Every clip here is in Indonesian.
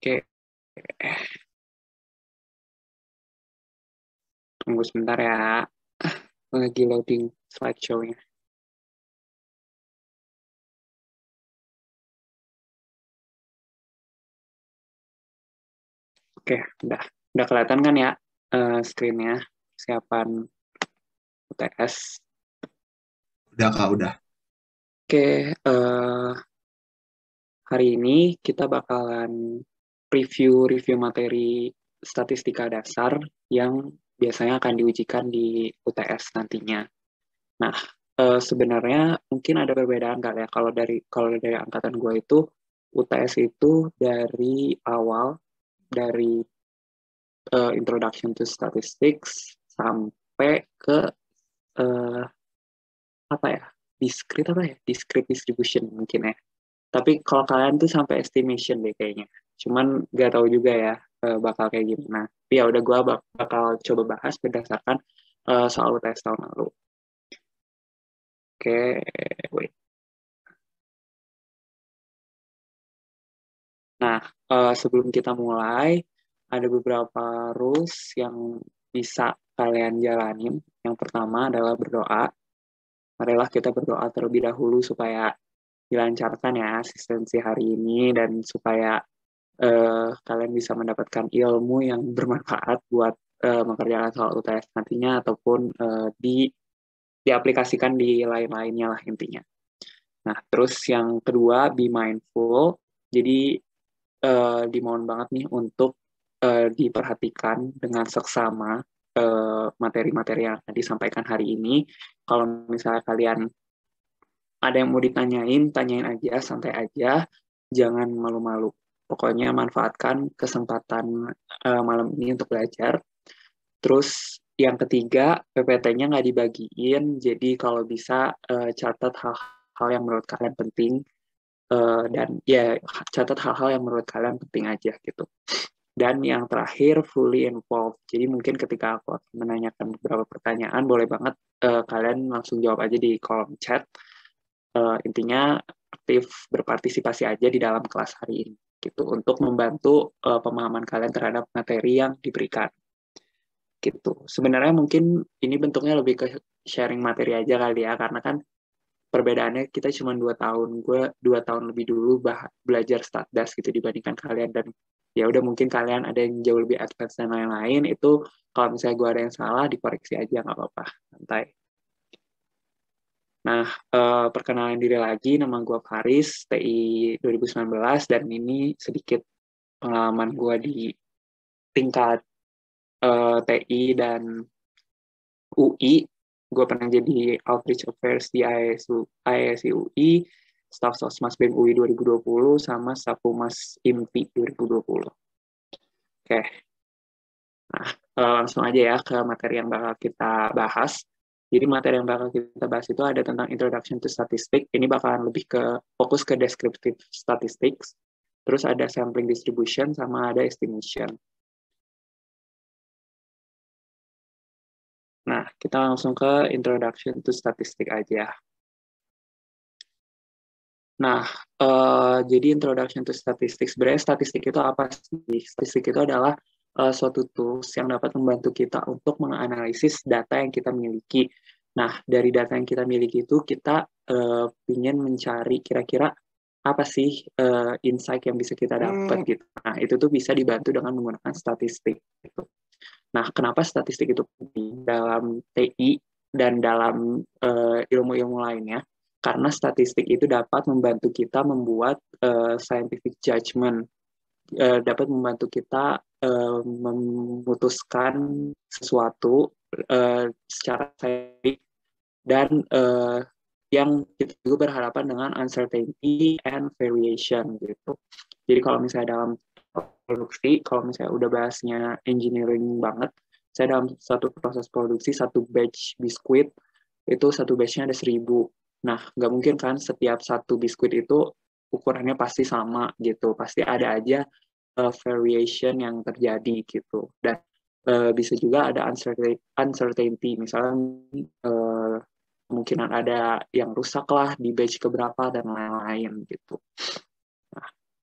Oke, tunggu sebentar ya. Lagi loading slideshow-nya. Oke, udah kelihatan kan ya screen-nya, persiapan UTS. Udah Kak, udah. Oke, hari ini kita bakalan review materi statistika dasar yang biasanya akan diujikan di UTS nantinya. Nah, sebenarnya mungkin ada perbedaan kali ya. Kalau dari angkatan gue itu UTS itu dari awal, dari Introduction to Statistics sampai ke eh, apa ya, discrete distribution mungkin ya. Tapi kalau kalian tuh sampai estimation deh kayaknya. Cuman gak tahu juga ya bakal kayak gimana. Tapi ya udah gue bakal coba bahas berdasarkan soal UTS tahun lalu. Oke, wait. Nah, sebelum kita mulai, ada beberapa rules yang bisa kalian jalanin. Yang pertama adalah berdoa. Marilah kita berdoa terlebih dahulu supaya dilancarkan ya asistensi hari ini dan supaya kalian bisa mendapatkan ilmu yang bermanfaat buat mengerjakan soal UTS nantinya ataupun diaplikasikan di lain-lainnya lah intinya. Nah, terus yang kedua, be mindful. Jadi dimohon banget nih untuk diperhatikan dengan seksama materi-materi yang akan disampaikan hari ini. Kalau misalnya kalian ada yang mau ditanyain, tanyain aja, santai aja, jangan malu-malu. Pokoknya manfaatkan kesempatan malam ini untuk belajar. Terus yang ketiga, PPT-nya nggak dibagiin, jadi kalau bisa catat hal-hal yang menurut kalian penting, dan ya catat hal-hal yang menurut kalian penting aja gitu. Dan yang terakhir, fully involved. Jadi mungkin ketika aku akan menanyakan beberapa pertanyaan, boleh banget kalian langsung jawab aja di kolom chat. Intinya aktif berpartisipasi aja di dalam kelas hari ini gitu untuk membantu pemahaman kalian terhadap materi yang diberikan gitu. Sebenarnya mungkin ini bentuknya lebih ke sharing materi aja kali ya karena kan perbedaannya kita cuma 2 tahun. Gue 2 tahun lebih dulu belajar statdas gitu dibandingkan kalian dan ya udah mungkin kalian ada yang jauh lebih advance dan lain-lain itu kalau misalnya gue ada yang salah dikoreksi aja nggak apa-apa santai. Nah, perkenalan diri lagi, nama gue Faris, TI 2019, dan ini sedikit pengalaman gue di tingkat TI dan UI. Gue pernah jadi Outreach Affairs di ISI UI, Staf Sosmas BEM UI 2020, sama Staf Humas IMPI 2020. Oke, nah langsung aja ya ke materi yang bakal kita bahas. Jadi materi yang bakal kita bahas itu ada tentang Introduction to Statistics. Ini bakalan lebih ke fokus ke Descriptive Statistics. Terus ada Sampling Distribution sama ada Estimation. Nah, kita langsung ke Introduction to Statistics aja. Nah, jadi Introduction to Statistics. Sebenarnya statistik itu apa sih? Statistik itu adalah suatu tools yang dapat membantu kita untuk menganalisis data yang kita miliki. Nah, dari data yang kita miliki itu kita ingin mencari kira-kira apa sih insight yang bisa kita dapat gitu. Nah, itu tuh bisa dibantu dengan menggunakan statistik. Gitu. Nah, kenapa statistik itu penting dalam TI dan dalam ilmu-ilmu lainnya? Karena statistik itu dapat membantu kita membuat scientific judgment, dapat membantu kita memutuskan sesuatu secara saintifik dan yang kita juga berhadapan dengan uncertainty and variation gitu. Jadi kalau misalnya dalam produksi, kalau misalnya udah bahasnya engineering banget, saya dalam satu proses produksi, satu batch biskuit, itu satu batchnya ada 1.000. Nah, nggak mungkin kan setiap satu biskuit itu ukurannya pasti sama gitu. Pasti ada aja variation yang terjadi gitu. Dan bisa juga ada uncertainty. Misalnya kemungkinan ada yang rusak lah di batch keberapa dan lain-lain gitu.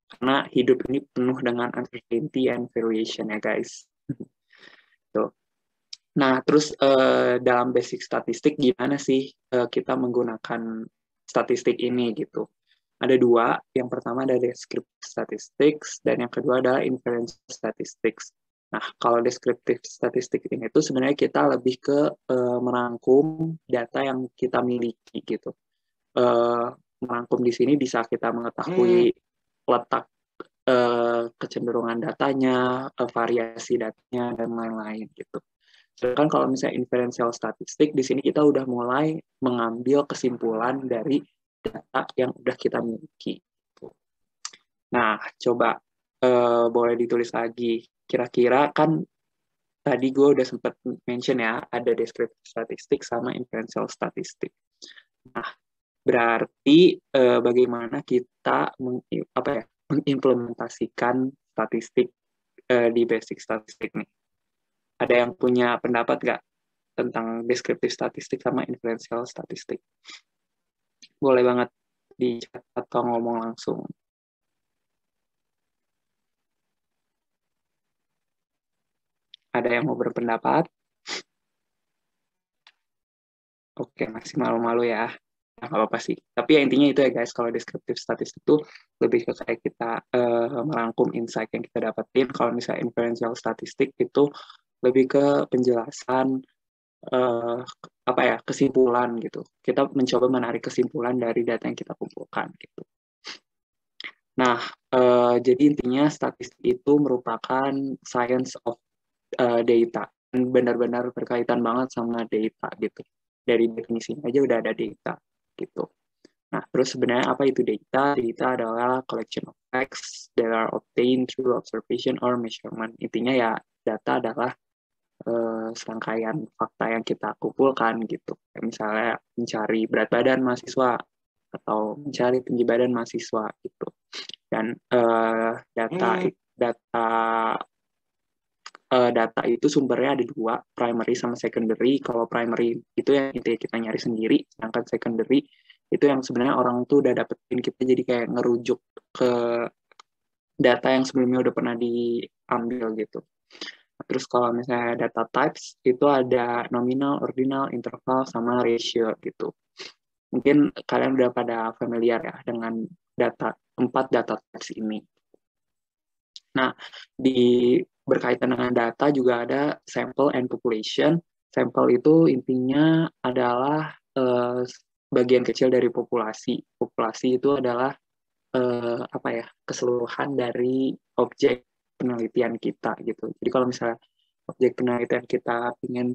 Karena hidup ini penuh dengan uncertainty and variation ya guys. Tuh. Nah, terus dalam basic statistik gimana sih kita menggunakan statistik ini gitu? Ada dua, yang pertama ada descriptive statistics, dan yang kedua adalah inferential statistics. Nah, kalau descriptive statistics ini tuh sebenarnya kita lebih ke merangkum data yang kita miliki gitu. Merangkum di sini bisa kita mengetahui letak kecenderungan datanya, variasi datanya, dan lain-lain gitu. Sedangkan kalau misalnya inferential statistik, di sini kita udah mulai mengambil kesimpulan dari data yang udah kita miliki. Nah, coba boleh ditulis lagi. Kira-kira kan tadi gue udah sempat mention ya, ada descriptive statistik sama inferential statistik. Nah, berarti bagaimana kita mengimplementasikan statistik di basic statistik nih? Ada yang punya pendapat nggak tentang deskriptif statistik sama inferential statistik? Boleh banget di chat atau ngomong langsung. Ada yang mau berpendapat? Oke, masih malu-malu ya. Nah, nggak apa-apa sih. Tapi ya intinya itu ya guys, kalau deskriptif statistik itu lebih ke kayak kita merangkum insight yang kita dapetin. Kalau misalnya inferential statistik itu lebih ke penjelasan kesimpulan gitu. Kita mencoba menarik kesimpulan dari data yang kita kumpulkan gitu. Nah, jadi intinya statistik itu merupakan science of data, benar-benar berkaitan banget sama data gitu. Dari definisinya aja udah ada data gitu. Nah, terus sebenarnya apa itu data? Data adalah collection of facts that are obtained through observation or measurement. Intinya ya data adalah serangkaian fakta yang kita kumpulkan gitu. Kayak misalnya mencari berat badan mahasiswa atau mencari tinggi badan mahasiswa gitu. Dan data itu sumbernya ada dua, primary sama secondary. Kalau primary itu yang kita nyari sendiri, sedangkan secondary itu yang sebenarnya orang tuh udah dapetin, kita jadi kayak ngerujuk ke data yang sebelumnya udah pernah diambil gitu. Terus kalau misalnya data types itu ada nominal, ordinal, interval, sama ratio gitu. Mungkin kalian udah pada familiar ya dengan empat data types ini. Nah, berkaitan dengan data juga ada sample and population. Sampel itu intinya adalah bagian kecil dari populasi. Populasi itu adalah keseluruhan dari objek penelitian kita gitu. Jadi kalau misalnya objek penelitian kita ingin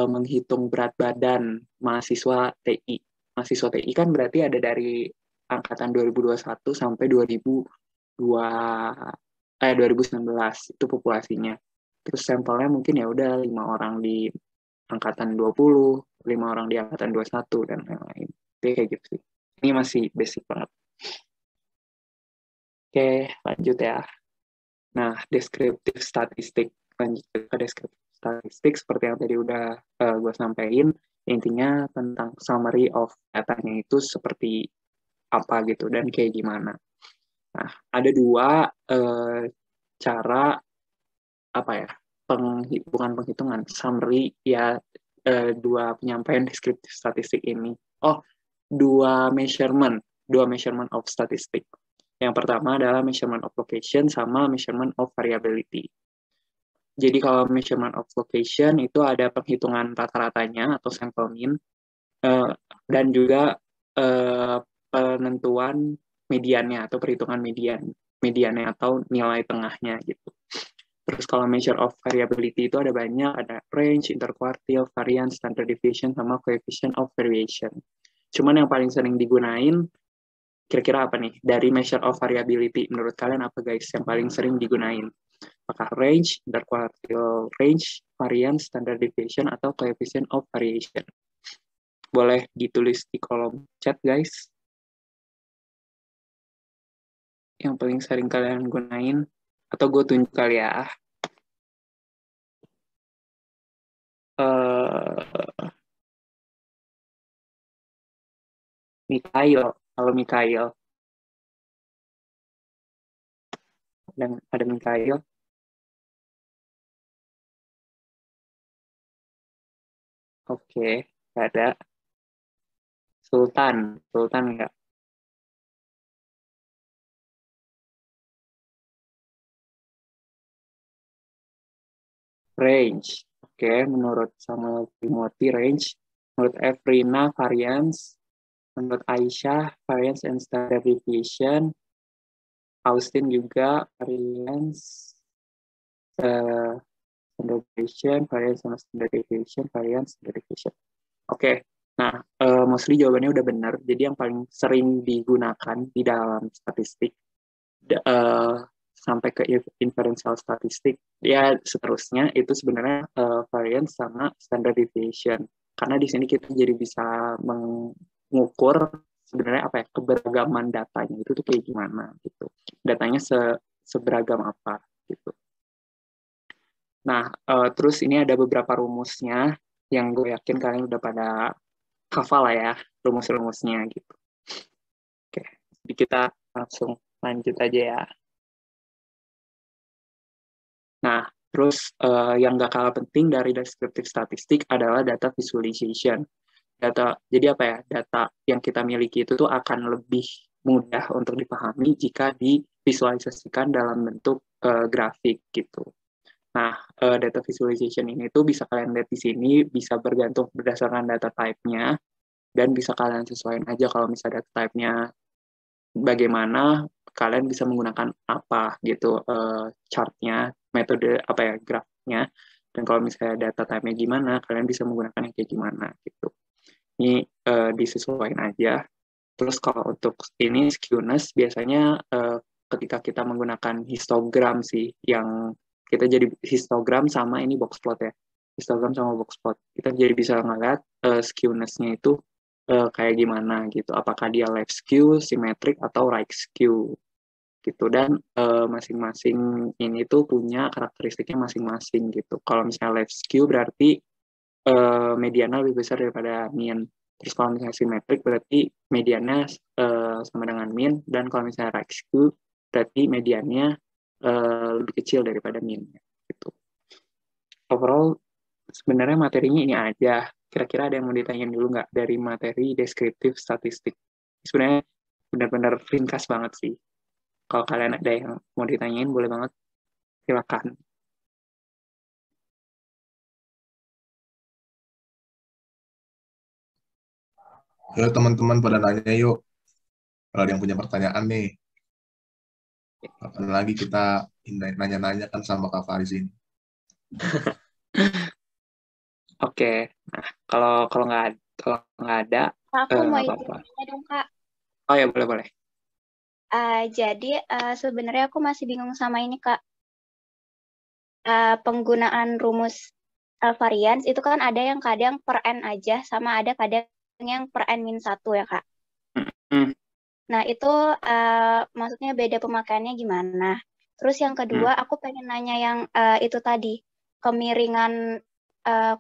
menghitung berat badan mahasiswa TI. Mahasiswa TI kan berarti ada dari angkatan 2021 sampai 2019 itu populasinya. Terus sampelnya mungkin ya udah 5 orang di angkatan 20, 5 orang di angkatan 21 dan lain-lain. Jadi kayak gitu sih. Ini masih basic banget. Oke, lanjut ya. Nah, deskriptif statistik. Lanjut ke deskriptif statistik seperti yang tadi udah gue sampaikan. Intinya tentang summary of datanya itu seperti apa gitu dan kayak gimana. Nah, ada dua cara bukan penghitungan, summary ya, dua penyampaian deskriptif statistik ini. Dua measurement of statistik. Yang pertama adalah measurement of location sama measurement of variability. Jadi kalau measurement of location itu ada penghitungan rata-ratanya atau sample mean, dan juga penentuan mediannya atau perhitungan mediannya atau nilai tengahnya gitu. Terus kalau measure of variability itu ada banyak, ada range, interquartile, variance, standard deviation, sama coefficient of variation. Cuman yang paling sering digunain, kira-kira apa nih? Dari measure of variability, menurut kalian apa guys yang paling sering digunain? Apakah range, interquartile range, variance, standard deviation, atau coefficient of variation? Boleh ditulis di kolom chat guys. Yang paling sering kalian gunain, atau gue tunjuk kali ya. Mikhail, kalau Mikhail. ada Mikail. Oke, nggak ada. Sultan nggak? Range. Oke, menurut Samuel Timothy range. Menurut Efrina variance. Menurut Aisyah variance and standard deviation. Austin juga variance, standard deviation, variance sama standard deviation, variance, standard deviation. Oke, nah mostly jawabannya udah benar. Jadi yang paling sering digunakan di dalam statistik sampai ke inferential statistik, ya seterusnya itu sebenarnya variance sama standard deviation. Karena di sini kita jadi bisa mengukur sebenarnya apa ya, keberagaman datanya itu tuh kayak gimana gitu. Datanya seberagam apa gitu. Nah, terus ini ada beberapa rumusnya yang gue yakin kalian udah pada hafal lah ya, rumus-rumusnya gitu. Oke, jadi kita langsung lanjut aja ya. Nah, terus yang gak kalah penting dari descriptive statistik adalah data visualization. Jadi apa ya, data yang kita miliki itu tuh akan lebih mudah untuk dipahami jika divisualisasikan dalam bentuk grafik gitu. Nah, data visualization ini tuh bisa kalian lihat di sini, bisa bergantung berdasarkan data type-nya, dan bisa kalian sesuaikan aja kalau misalnya data type-nya bagaimana, kalian bisa menggunakan apa gitu, chart-nya, metode apa ya, grafiknya, dan kalau misalnya data type-nya gimana, kalian bisa menggunakan yang kayak gimana gitu. Ini disesuaikan aja. Terus kalau untuk ini skewness biasanya ketika kita menggunakan histogram sih, yang kita jadi histogram sama ini box plot ya, histogram sama box plot, kita jadi bisa ngeliat skewness-nya itu kayak gimana gitu, apakah dia left skew, symmetric, atau right skew gitu. Dan masing-masing ini tuh punya karakteristiknya masing-masing gitu. Kalau misalnya left skew berarti mediana lebih besar daripada mean. Terus kalau misalnya symmetric berarti mediannya sama dengan mean, dan kalau misalnya right skew berarti mediannya lebih kecil daripada mean gitu. Overall sebenarnya materinya ini aja. Kira-kira ada yang mau ditanyain dulu nggak dari materi deskriptif statistik? Sebenarnya benar-benar ringkas banget sih. Kalau kalian ada yang mau ditanyain boleh banget, silakan. Yuk teman-teman pada nanya yuk. Kalau ada yang punya pertanyaan nih, kapan lagi kita nanya-nanya kan sama Kak Faris ini. Oke, nah kalau nggak ada, Aku mau nggak izin apa-apa. nanya dong, Kak. Oh ya, boleh. Jadi sebenarnya aku masih bingung sama ini, Kak. Penggunaan rumus variance itu kan ada yang kadang per n aja, sama ada kadang yang per n-1 ya, Kak. Hmm. Nah, itu maksudnya beda pemakaiannya gimana? Terus yang kedua, aku pengen nanya yang itu tadi, kemiringan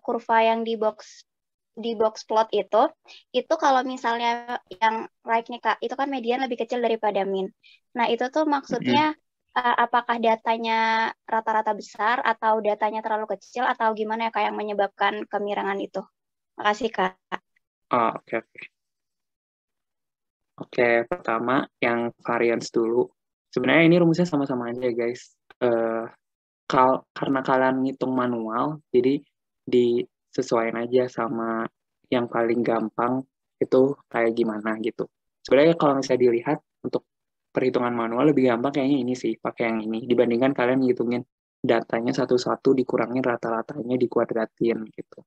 kurva yang di box plot itu kalau misalnya yang right nih Kak, itu kan median lebih kecil daripada mean. Nah, itu tuh maksudnya apakah datanya rata-rata besar atau datanya terlalu kecil atau gimana ya Kak yang menyebabkan kemiringan itu? Makasih Kak. Oh, oke. Oke, pertama yang variance dulu. Sebenarnya ini rumusnya sama-sama aja guys. Karena kalian ngitung manual, jadi disesuaikan aja sama yang paling gampang itu kayak gimana gitu. Sebenarnya kalau misalnya dilihat untuk perhitungan manual lebih gampang kayaknya ini sih, pakai yang ini. Dibandingkan kalian ngitungin datanya satu-satu dikurangin rata-ratanya dikuadratin gitu.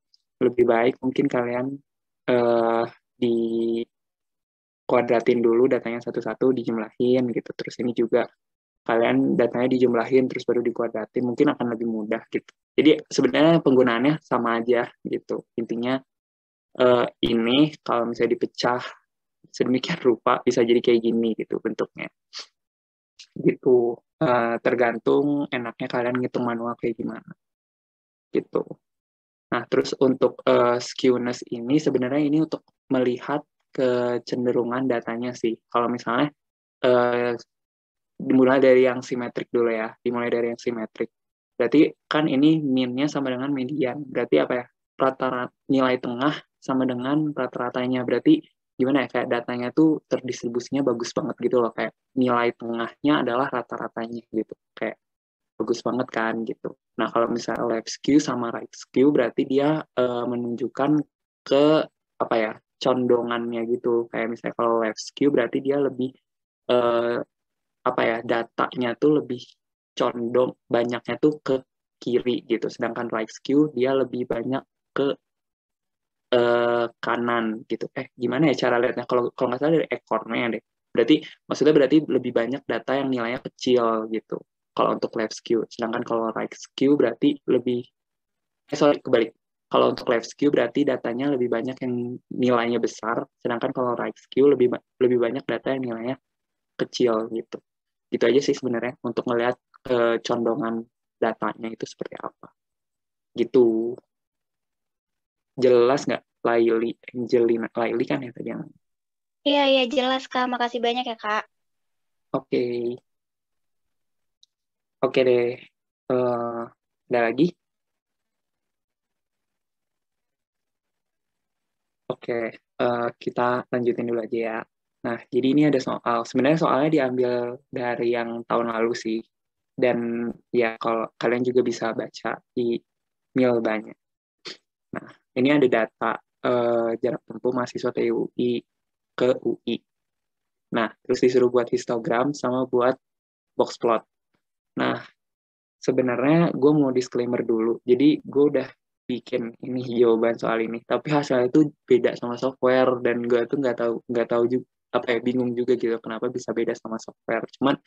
Lebih baik mungkin kalian di kuadratin dulu datanya satu-satu dijumlahin gitu. Terus ini juga kalian datanya dijumlahin terus baru dikuadratin, mungkin akan lebih mudah gitu. Jadi sebenarnya penggunaannya sama aja gitu. Intinya ini kalau misalnya dipecah sedemikian rupa bisa jadi kayak gini gitu bentuknya. Gitu. Tergantung enaknya kalian ngitung manual kayak gimana. Gitu. Nah, terus untuk skewness ini sebenarnya ini untuk melihat kecenderungan datanya sih. Kalau misalnya dimulai dari yang simetrik dulu ya, dimulai dari yang simetrik. Berarti kan ini min-nya sama dengan median. Berarti apa ya? Rata-rata nilai tengah sama dengan rata-ratanya. Berarti gimana ya? Kayak datanya tuh terdistribusinya bagus banget gitu loh. Kayak nilai tengahnya adalah rata-ratanya gitu. Kayak bagus banget kan gitu. Nah kalau misalnya left skew sama right skew berarti dia menunjukkan ke apa ya? Condongannya gitu. Kayak misalnya kalau left skew berarti dia lebih apa ya, datanya tuh lebih condong banyaknya tuh ke kiri gitu, sedangkan right skew dia lebih banyak ke kanan gitu. Gimana ya cara lihatnya, kalau kalau nggak salah dari ekornya deh, berarti maksudnya berarti lebih banyak data yang nilainya kecil gitu kalau untuk left skew, sedangkan kalau right skew berarti lebih sorry kebalik, kalau untuk left skew berarti datanya lebih banyak yang nilainya besar, sedangkan kalau right skew lebih banyak data yang nilainya kecil gitu. Gitu aja sih sebenarnya untuk ngelihat condongan datanya itu seperti apa. Gitu. Jelas nggak Laili? Angelina. Laili kan ya tadi yang. Iya, iya jelas Kak. Makasih banyak ya Kak. Oke. Oke deh. Ada lagi? Oke. Kita lanjutin dulu aja ya. Nah, jadi ini ada soal. Sebenarnya soalnya diambil dari yang tahun lalu sih. Dan ya kalau kalian juga bisa baca di Milbanya. Nah, ini ada data jarak tempuh mahasiswa TUI ke UI. Nah, terus disuruh buat histogram sama buat box plot. Nah, sebenarnya gue mau disclaimer dulu. Jadi gue udah bikin ini jawaban soal ini, tapi hasilnya itu beda sama software dan gue tuh nggak tahu juga apa ya, bingung juga gitu kenapa bisa beda sama software. Cuman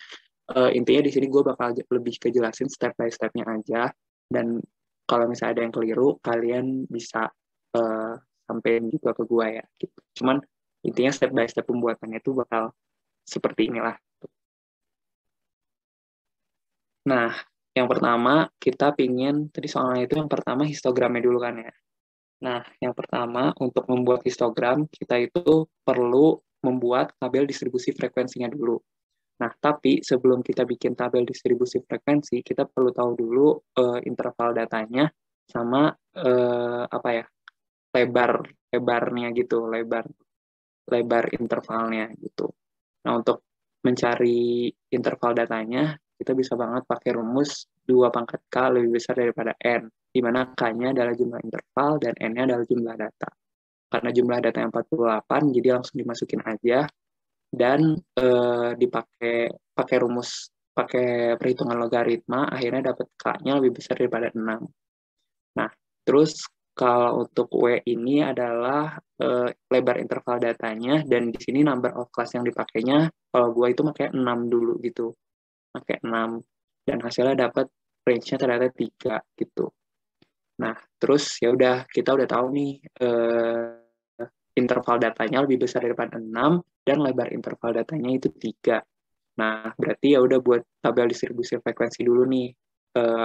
intinya di sini gue bakal lebih kejelasin step by stepnya aja, dan kalau misalnya ada yang keliru kalian bisa uh, sampein juga ke gue ya gitu. Cuman intinya step by step pembuatannya itu bakal seperti inilah. Nah, yang pertama kita pingin tadi soalnya itu yang pertama histogramnya dulu kan ya. Nah, yang pertama untuk membuat histogram kita itu perlu membuat tabel distribusi frekuensinya dulu. Nah, tapi sebelum kita bikin tabel distribusi frekuensi, kita perlu tahu dulu interval datanya sama apa ya, lebarnya gitu, lebar intervalnya gitu. Nah, untuk mencari interval datanya, kita bisa banget pakai rumus 2 pangkat K lebih besar daripada N, di mana K-nya adalah jumlah interval dan N-nya adalah jumlah data. Karena jumlah data yang 48, jadi langsung dimasukin aja, dan pakai rumus, pakai perhitungan logaritma, akhirnya dapat K-nya lebih besar daripada 6. Nah, terus kalau untuk W ini adalah lebar interval datanya, dan di sini number of class yang dipakainya, kalau gue itu pakai 6 dulu gitu. Pakai 6. Dan hasilnya dapat range-nya ternyata 3 gitu. Nah, terus ya udah kita udah tahu nih interval datanya lebih besar daripada 6 dan lebar interval datanya itu 3. Nah, berarti ya udah buat tabel distribusi frekuensi dulu nih.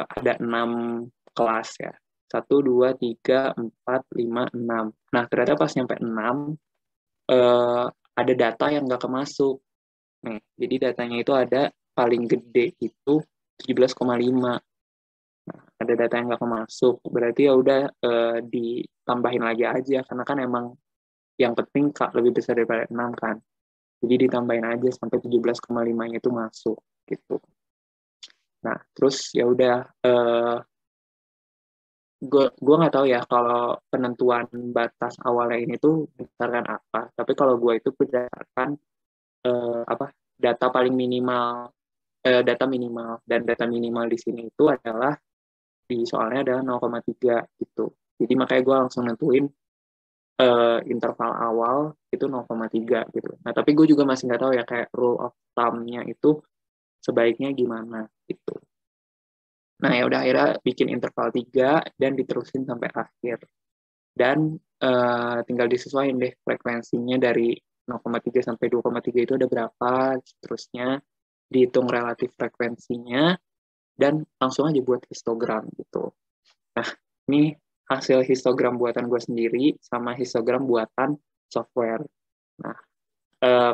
Ada 6 kelas ya. 1, 2, 3, 4, 5, 6. Nah, ternyata pas nyampe 6, ada data yang nggak kemasuk. Nih, jadi datanya itu ada paling gede itu 17,5. Nah, ada data yang nggak kemasuk. Berarti ya udah ditambahin lagi aja. Karena kan emang yang penting K lebih besar daripada 6 kan. Jadi ditambahin aja sampai 17,5-nya itu masuk gitu. Nah, terus ya udah gue nggak tahu ya kalau penentuan batas awalnya ini tuh berdasarkan apa. Tapi kalau gue itu berdasarkan apa, data paling minimal, data minimal, dan data minimal di sini itu adalah di soalnya adalah 0,3 gitu. Jadi makanya gue langsung nentuin interval awal itu 0,3 gitu. Nah, tapi gue juga masih nggak tahu ya kayak rule of thumb-nya itu sebaiknya gimana gitu. Nah, ya udah akhirnya bikin interval 3 dan diterusin sampai akhir. Dan tinggal disesuaikan deh frekuensinya dari 0,3 sampai 2,3 itu ada berapa, seterusnya dihitung relatif frekuensinya dan langsung aja buat histogram gitu. Nah, ini hasil histogram buatan gue sendiri sama histogram buatan software. Nah,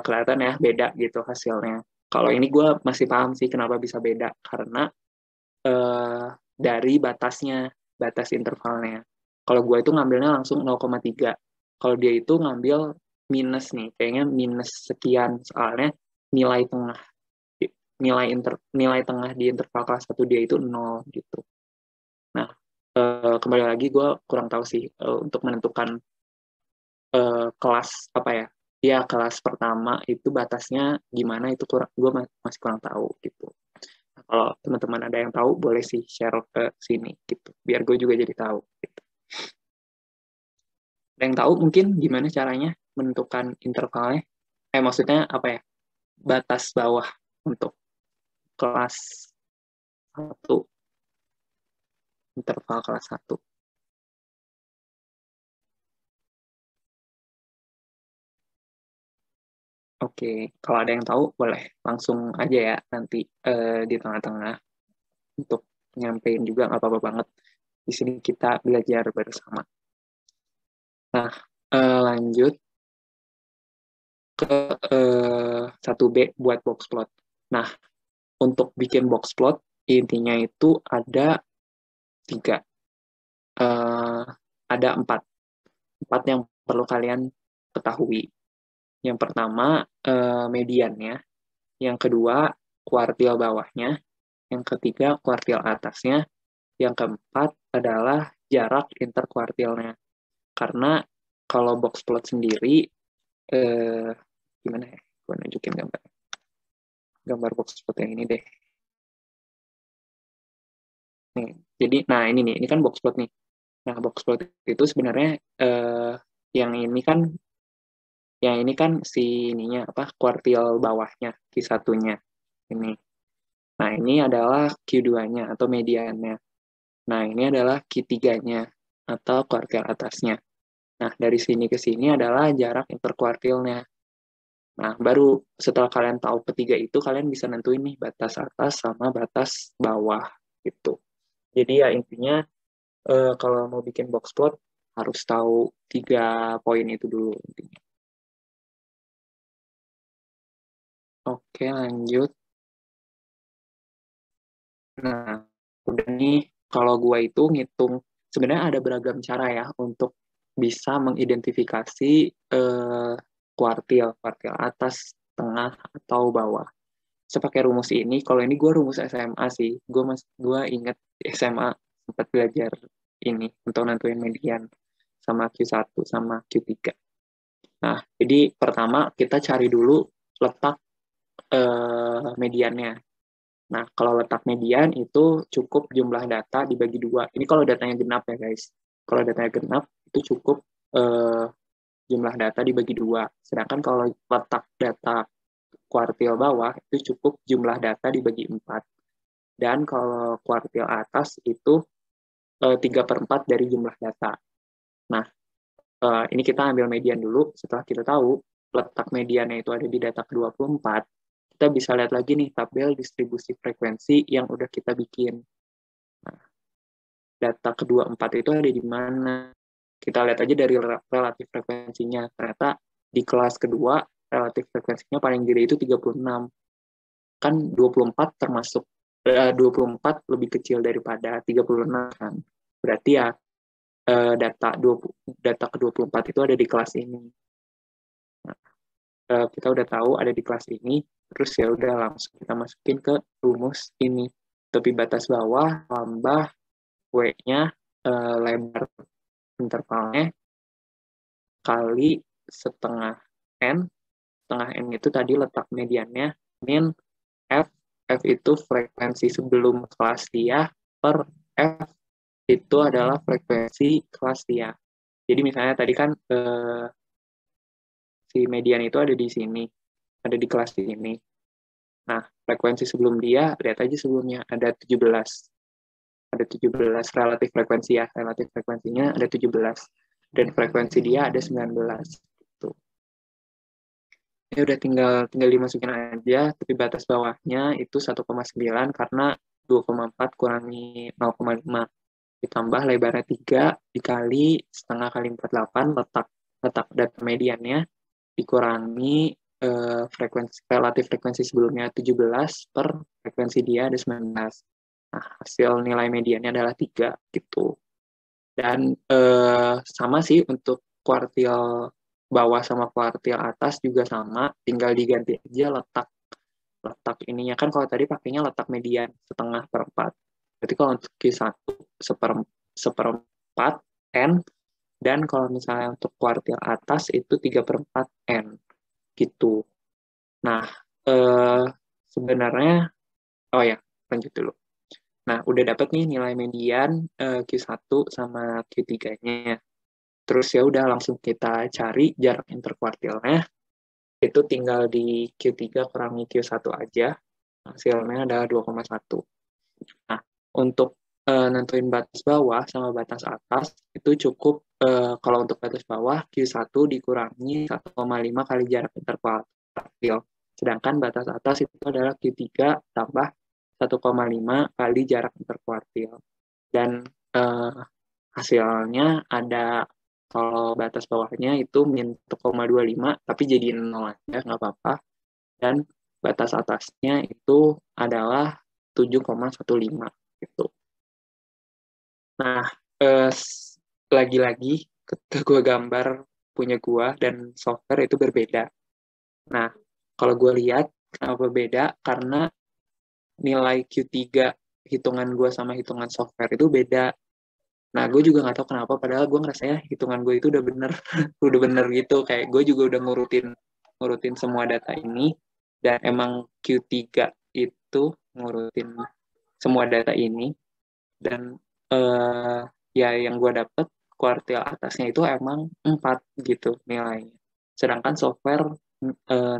kelihatan ya beda gitu hasilnya. Kalau ini gue masih paham sih kenapa bisa beda, karena dari batas intervalnya. Kalau gue itu ngambilnya langsung 0,3. Kalau dia itu ngambil minus nih, kayaknya minus sekian, soalnya nilai tengah nilai tengah di interval kelas 1 dia itu 0 gitu. Nah, kembali lagi gue kurang tahu sih untuk menentukan kelas apa ya. Ya, kelas pertama itu batasnya gimana itu gue masih kurang tahu gitu. Nah, kalau teman-teman ada yang tahu boleh sih share ke sini gitu. Biar gue juga jadi tahu gitu. Ada yang tahu mungkin gimana caranya menentukan intervalnya? Maksudnya apa ya? Batas bawah untuk kelas 1, interval kelas 1. Oke, kalau ada yang tahu boleh langsung aja ya nanti di tengah-tengah untuk nyampein juga nggak apa-apa banget. Di sini kita belajar bersama. Nah, lanjut ke 1B buat box plot. Nah, untuk bikin box plot intinya itu ada 3. Ada 4 yang perlu kalian ketahui. Yang pertama mediannya, yang kedua kuartil bawahnya, yang ketiga kuartil atasnya, yang keempat adalah jarak interkuartilnya. Karena kalau box plot sendiri, gimana ya? Gue nunjukin gambar box plot yang ini deh. Nih, jadi, nah ini kan box plot nih. Nah, box plot itu sebenarnya yang ini kan si ininya apa kuartil bawahnya Q1-nya ini. Nah, ini adalah Q2-nya atau mediannya. Nah, ini adalah Q3-nya atau kuartil atasnya. Nah, dari sini ke sini adalah jarak interkuartilnya. Nah, baru setelah kalian tahu ketiga itu, kalian bisa nentuin nih batas atas sama batas bawah gitu. Jadi ya intinya kalau mau bikin box plot harus tahu 3 poin itu dulu intinya. Oke, lanjut. Nah, udah nih, kalau gue itu ngitung, sebenarnya ada beragam cara ya untuk bisa mengidentifikasi kuartil atas, tengah, atau bawah. Saya pakai rumus ini, kalau ini gue rumus SMA sih, gue inget SMA sempat belajar ini untuk nentuin median sama Q1 sama Q3. Nah, jadi pertama kita cari dulu letak mediannya. Nah, kalau letak median itu cukup jumlah data dibagi 2. Ini kalau datanya genap ya, guys. Kalau datanya genap, itu cukup jumlah data dibagi 2. Sedangkan kalau letak data kuartil bawah, itu cukup jumlah data dibagi 4. Dan kalau kuartil atas itu 3/4 dari jumlah data. Nah, ini kita ambil median dulu. Setelah kita tahu letak mediannya itu ada di data ke-24, kita bisa lihat lagi nih tabel distribusi frekuensi yang udah kita bikin. Nah, data ke-24 itu ada di mana? Kita lihat aja dari relatif frekuensinya. Ternyata di kelas kedua, relatif frekuensinya paling gede itu 36. Kan 24 termasuk 24 lebih kecil daripada 36 kan. Berarti ya data ke-24 itu ada di kelas ini. Nah, kita udah tahu ada di kelas ini, terus ya udah langsung kita masukin ke rumus ini. Tepi batas bawah tambah W-nya lebar intervalnya kali setengah N. Setengah N itu tadi letak mediannya, min F. F itu frekuensi sebelum kelas dia per F itu adalah frekuensi kelas dia. Jadi misalnya tadi kan si median itu ada di sini, ada di kelas ini. Nah, frekuensi sebelum dia, lihat aja sebelumnya, ada 17. Ada 17 relatif frekuensi ya, relatif frekuensinya ada 17. Dan frekuensi dia ada 19. Gitu. Ya udah tinggal dimasukin aja, tapi batas bawahnya itu 1,9 karena 2,4 kurangi 0,5. Ditambah lebarnya 3 dikali setengah kali 48 letak data mediannya dikurangi relatif frekuensi sebelumnya 17, per frekuensi dia ada 19. Nah, hasil nilai mediannya adalah 3 gitu. Dan sama sih untuk kuartil bawah sama kuartil atas juga sama, tinggal diganti aja letak ininya. Kan kalau tadi pakainya letak median setengah per 4. Berarti kalau untuk Q1 seperempat N, dan kalau misalnya untuk kuartil atas itu 3/4 N gitu. Nah, sebenarnya, oh ya, lanjut dulu. Nah, udah dapat nih nilai median Q1 sama Q3-nya. Terus ya udah langsung kita cari jarak interkuartilnya. Itu tinggal di Q3 kurangi Q1 aja. Hasilnya adalah 2,1. Nah, untuk nentuin batas bawah sama batas atas, itu cukup kalau untuk batas bawah Q1 dikurangi 1,5 kali jarak interkuartil. Sedangkan batas atas itu adalah Q3 tambah 1,5 kali jarak interkuartil. Dan hasilnya ada, kalau batas bawahnya itu min 1,25, tapi jadi 0 aja, nggak apa-apa. Dan batas atasnya itu adalah 7,15 gitu. Nah, lagi-lagi ketika gue gambar punya gue dan software itu berbeda. Nah, kalau gue lihat kenapa beda, karena nilai Q3 hitungan gue sama hitungan software itu beda. Nah, gue juga nggak tahu kenapa, padahal gue ngerasanya hitungan gue itu udah bener, udah bener gitu. Kayak gue juga udah ngurutin semua data ini, dan emang Q3 itu ngurutin semua data ini, dan ya yang gue dapet kuartil atasnya itu emang 4 gitu nilainya. Sedangkan software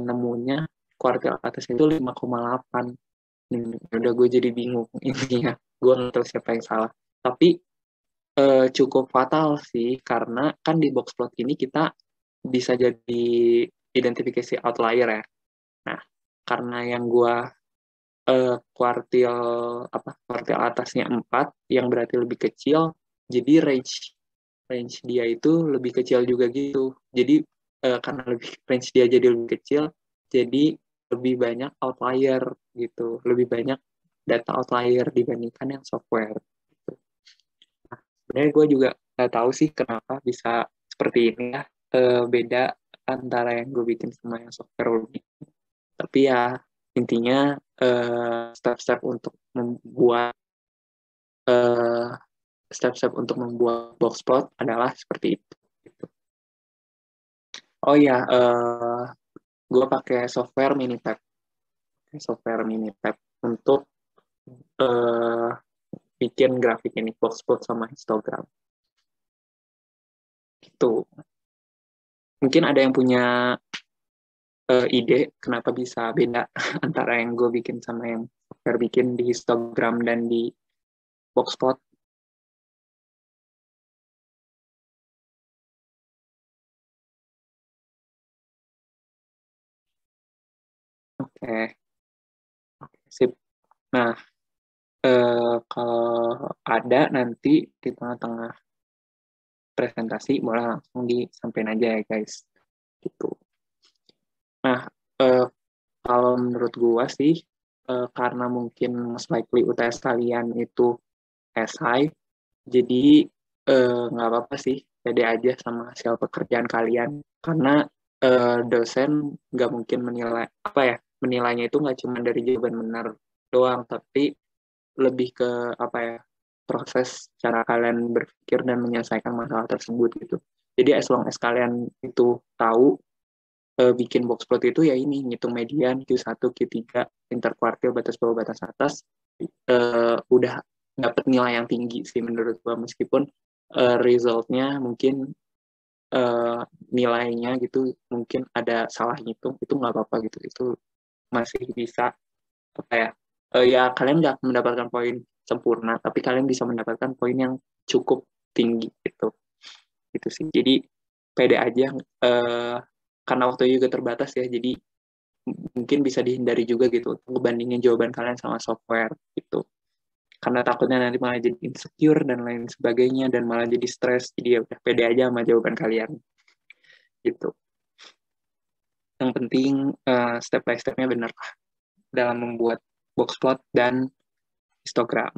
nemunya kuartil atasnya itu 5,8. Udah gue jadi bingung intinya. Gue nggak tahu siapa yang salah. Tapi cukup fatal sih, karena kan di box plot ini kita bisa jadi identifikasi outlier ya. Nah, karena yang gue kuartil atasnya 4 yang berarti lebih kecil, jadi range dia itu lebih kecil juga gitu. Jadi karena range dia jadi lebih kecil, jadi lebih banyak outlier gitu, lebih banyak data outlier dibandingkan yang software. Gitu. Nah, sebenarnya gue juga nggak tahu sih kenapa bisa seperti ini ya, beda antara yang gue bikin sama yang software bikin. Tapi ya intinya step-step untuk membuat boxplot adalah seperti itu. Oh ya, gue pakai software Minitab untuk bikin grafik ini, boxplot sama histogram. Gitu. Mungkin ada yang punya ide kenapa bisa beda antara yang gue bikin sama yang software bikin di histogram dan di boxplot. Oke, sip. Nah, kalau ada nanti di tengah-tengah presentasi boleh langsung disampaikan aja ya guys. Gitu. Nah, kalau menurut gua sih, karena mungkin most likely UTS kalian itu SI, jadi nggak apa-apa sih, pede aja sama hasil pekerjaan kalian. Karena dosen nggak mungkin menilainya itu nggak cuma dari jawaban benar doang, tapi lebih ke proses cara kalian berpikir dan menyelesaikan masalah tersebut gitu. Jadi as long as kalian itu tahu bikin box plot itu ya ini, ngitung median, Q1, Q3, interkuartil, batas bawah, batas atas, udah dapat nilai yang tinggi sih menurut gua, meskipun resultnya mungkin nilainya gitu mungkin ada salah ngitung, itu nggak apa-apa gitu, itu masih bisa ya kalian nggak mendapatkan poin sempurna, tapi kalian bisa mendapatkan poin yang cukup tinggi gitu sih. Jadi pede aja, karena waktunya juga terbatas ya, jadi mungkin bisa dihindari juga gitu untuk ngebandingin jawaban kalian sama software gitu, karena takutnya nanti malah jadi insecure dan lain sebagainya, dan malah jadi stres. Jadi ya udah pede aja sama jawaban kalian gitu. Yang penting step by step-nya benar dalam membuat box plot dan histogram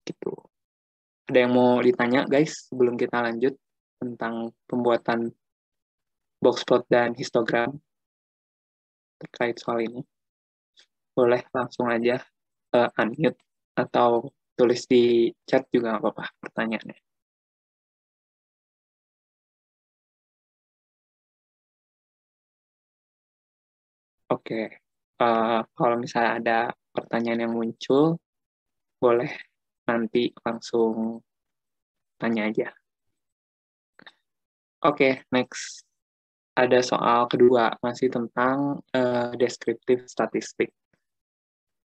gitu. Ada yang mau ditanya guys sebelum kita lanjut tentang pembuatan box plot dan histogram terkait soal ini? Boleh langsung aja unmute atau tulis di chat juga nggak apa-apa pertanyaannya. Oke, kalau misalnya ada pertanyaan yang muncul, boleh nanti langsung tanya aja. Oke, next. Ada soal kedua, masih tentang deskriptif statistik.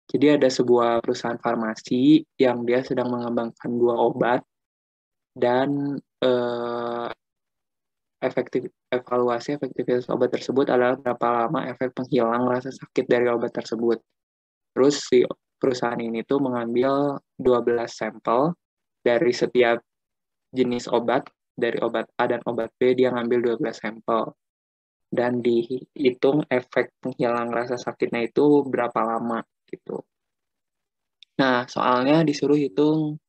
Jadi ada sebuah perusahaan farmasi yang dia sedang mengembangkan 2 obat dan evaluasi efektivitas obat tersebut adalah berapa lama efek penghilang rasa sakit dari obat tersebut. Terus si perusahaan ini tuh mengambil 12 sampel dari setiap jenis obat, dari obat A dan obat B dia ngambil 12 sampel. Dan dihitung efek penghilang rasa sakitnya itu berapa lama gitu. Nah, soalnya disuruh hitung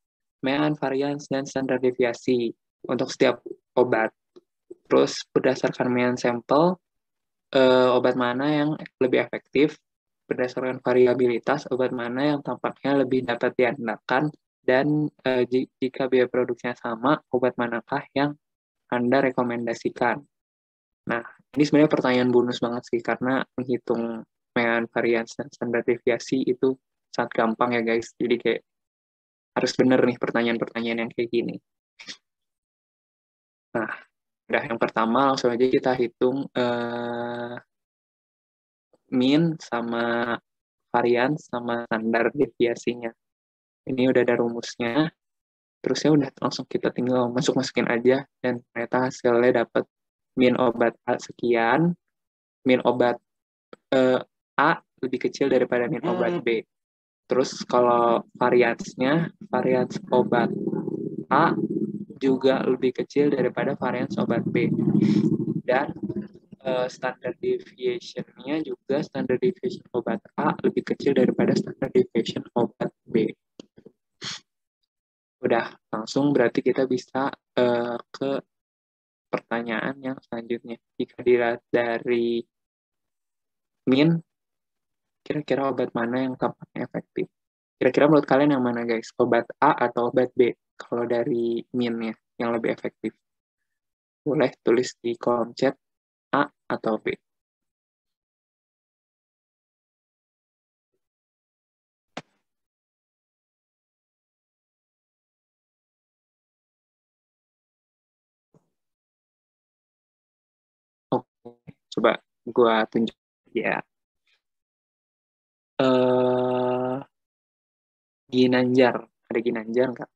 mean, varians, dan standar deviasi untuk setiap obat. Terus berdasarkan mean sampel, obat mana yang lebih efektif, berdasarkan variabilitas, obat mana yang tampaknya lebih dapat diandalkan, dan jika biaya produksinya sama, obat manakah yang Anda rekomendasikan. Nah, ini sebenarnya pertanyaan bonus banget sih, karena menghitung mean, varians, dan standar deviasi itu sangat gampang ya guys. Jadi kayak harus bener nih pertanyaan-pertanyaan yang kayak gini. Nah, udah yang pertama langsung aja kita hitung mean sama varian sama standar deviasinya. Ini udah ada rumusnya. Terus ya udah langsung kita tinggal masukin aja dan ternyata hasilnya dapat mean obat A sekian, mean obat A lebih kecil daripada mean obat B. Terus kalau variansnya, varians obat A juga lebih kecil daripada varians obat B. Dan standard deviation-nya juga standard deviation obat A lebih kecil daripada standard deviation obat B. Udah, langsung berarti kita bisa ke pertanyaan yang selanjutnya. Jika dilihat dari mean, kira-kira obat mana yang tampaknya efektif? Kira-kira menurut kalian yang mana guys? Obat A atau obat B? Kalau dari mean-nya yang lebih efektif. Boleh tulis di kolom chat A atau B. Oke, coba gua tunjuk ya. Ginanjar. Ada Ginanjar nggak?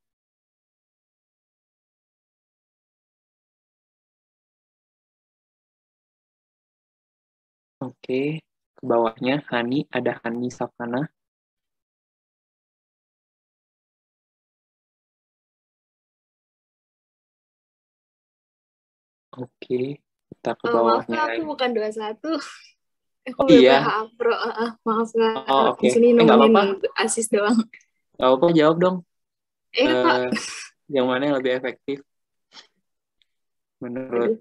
Oke, ke bawahnya Hani, ada Hani Savana. Oke, kita ke Maaf bawahnya Kak, aku lagi. bukan 21. Aku Oh iya. BPH Pro. Maaf Kak, Oh, oke. di sini Nggak nemenin apa-apa. asis doang. Nggak apa-apa, jawab dong. Kak. Yang mana yang lebih efektif menurut Aduh,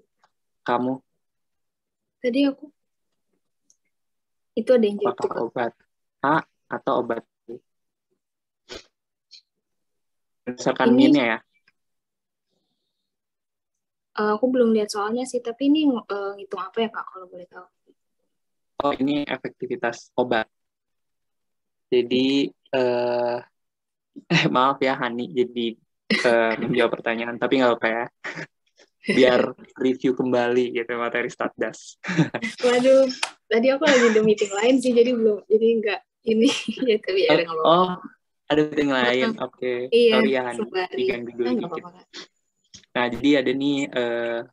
kamu? tadi aku itu ada yang jawab tuh Apakah Kak. obat A atau obat B? Berdasarkan Ini mean-nya ya? aku belum lihat soalnya sih, tapi ini ngitung apa ya Kak kalau boleh tahu? Oh, ini efektivitas obat. Jadi, maaf ya Hani, jadi menjawab pertanyaan, tapi nggak apa ya. Biar review kembali gitu materi Statdas. Waduh, tadi aku lagi di meeting lain sih, jadi nggak ini ya, tapi ya nggak apa-apa. Oh, ada meeting lain. Oke. Iya, Sorry ya Hani, sembari. diganggu dulu Nggak dikit. apa-apa Kak. Nah, jadi ada nih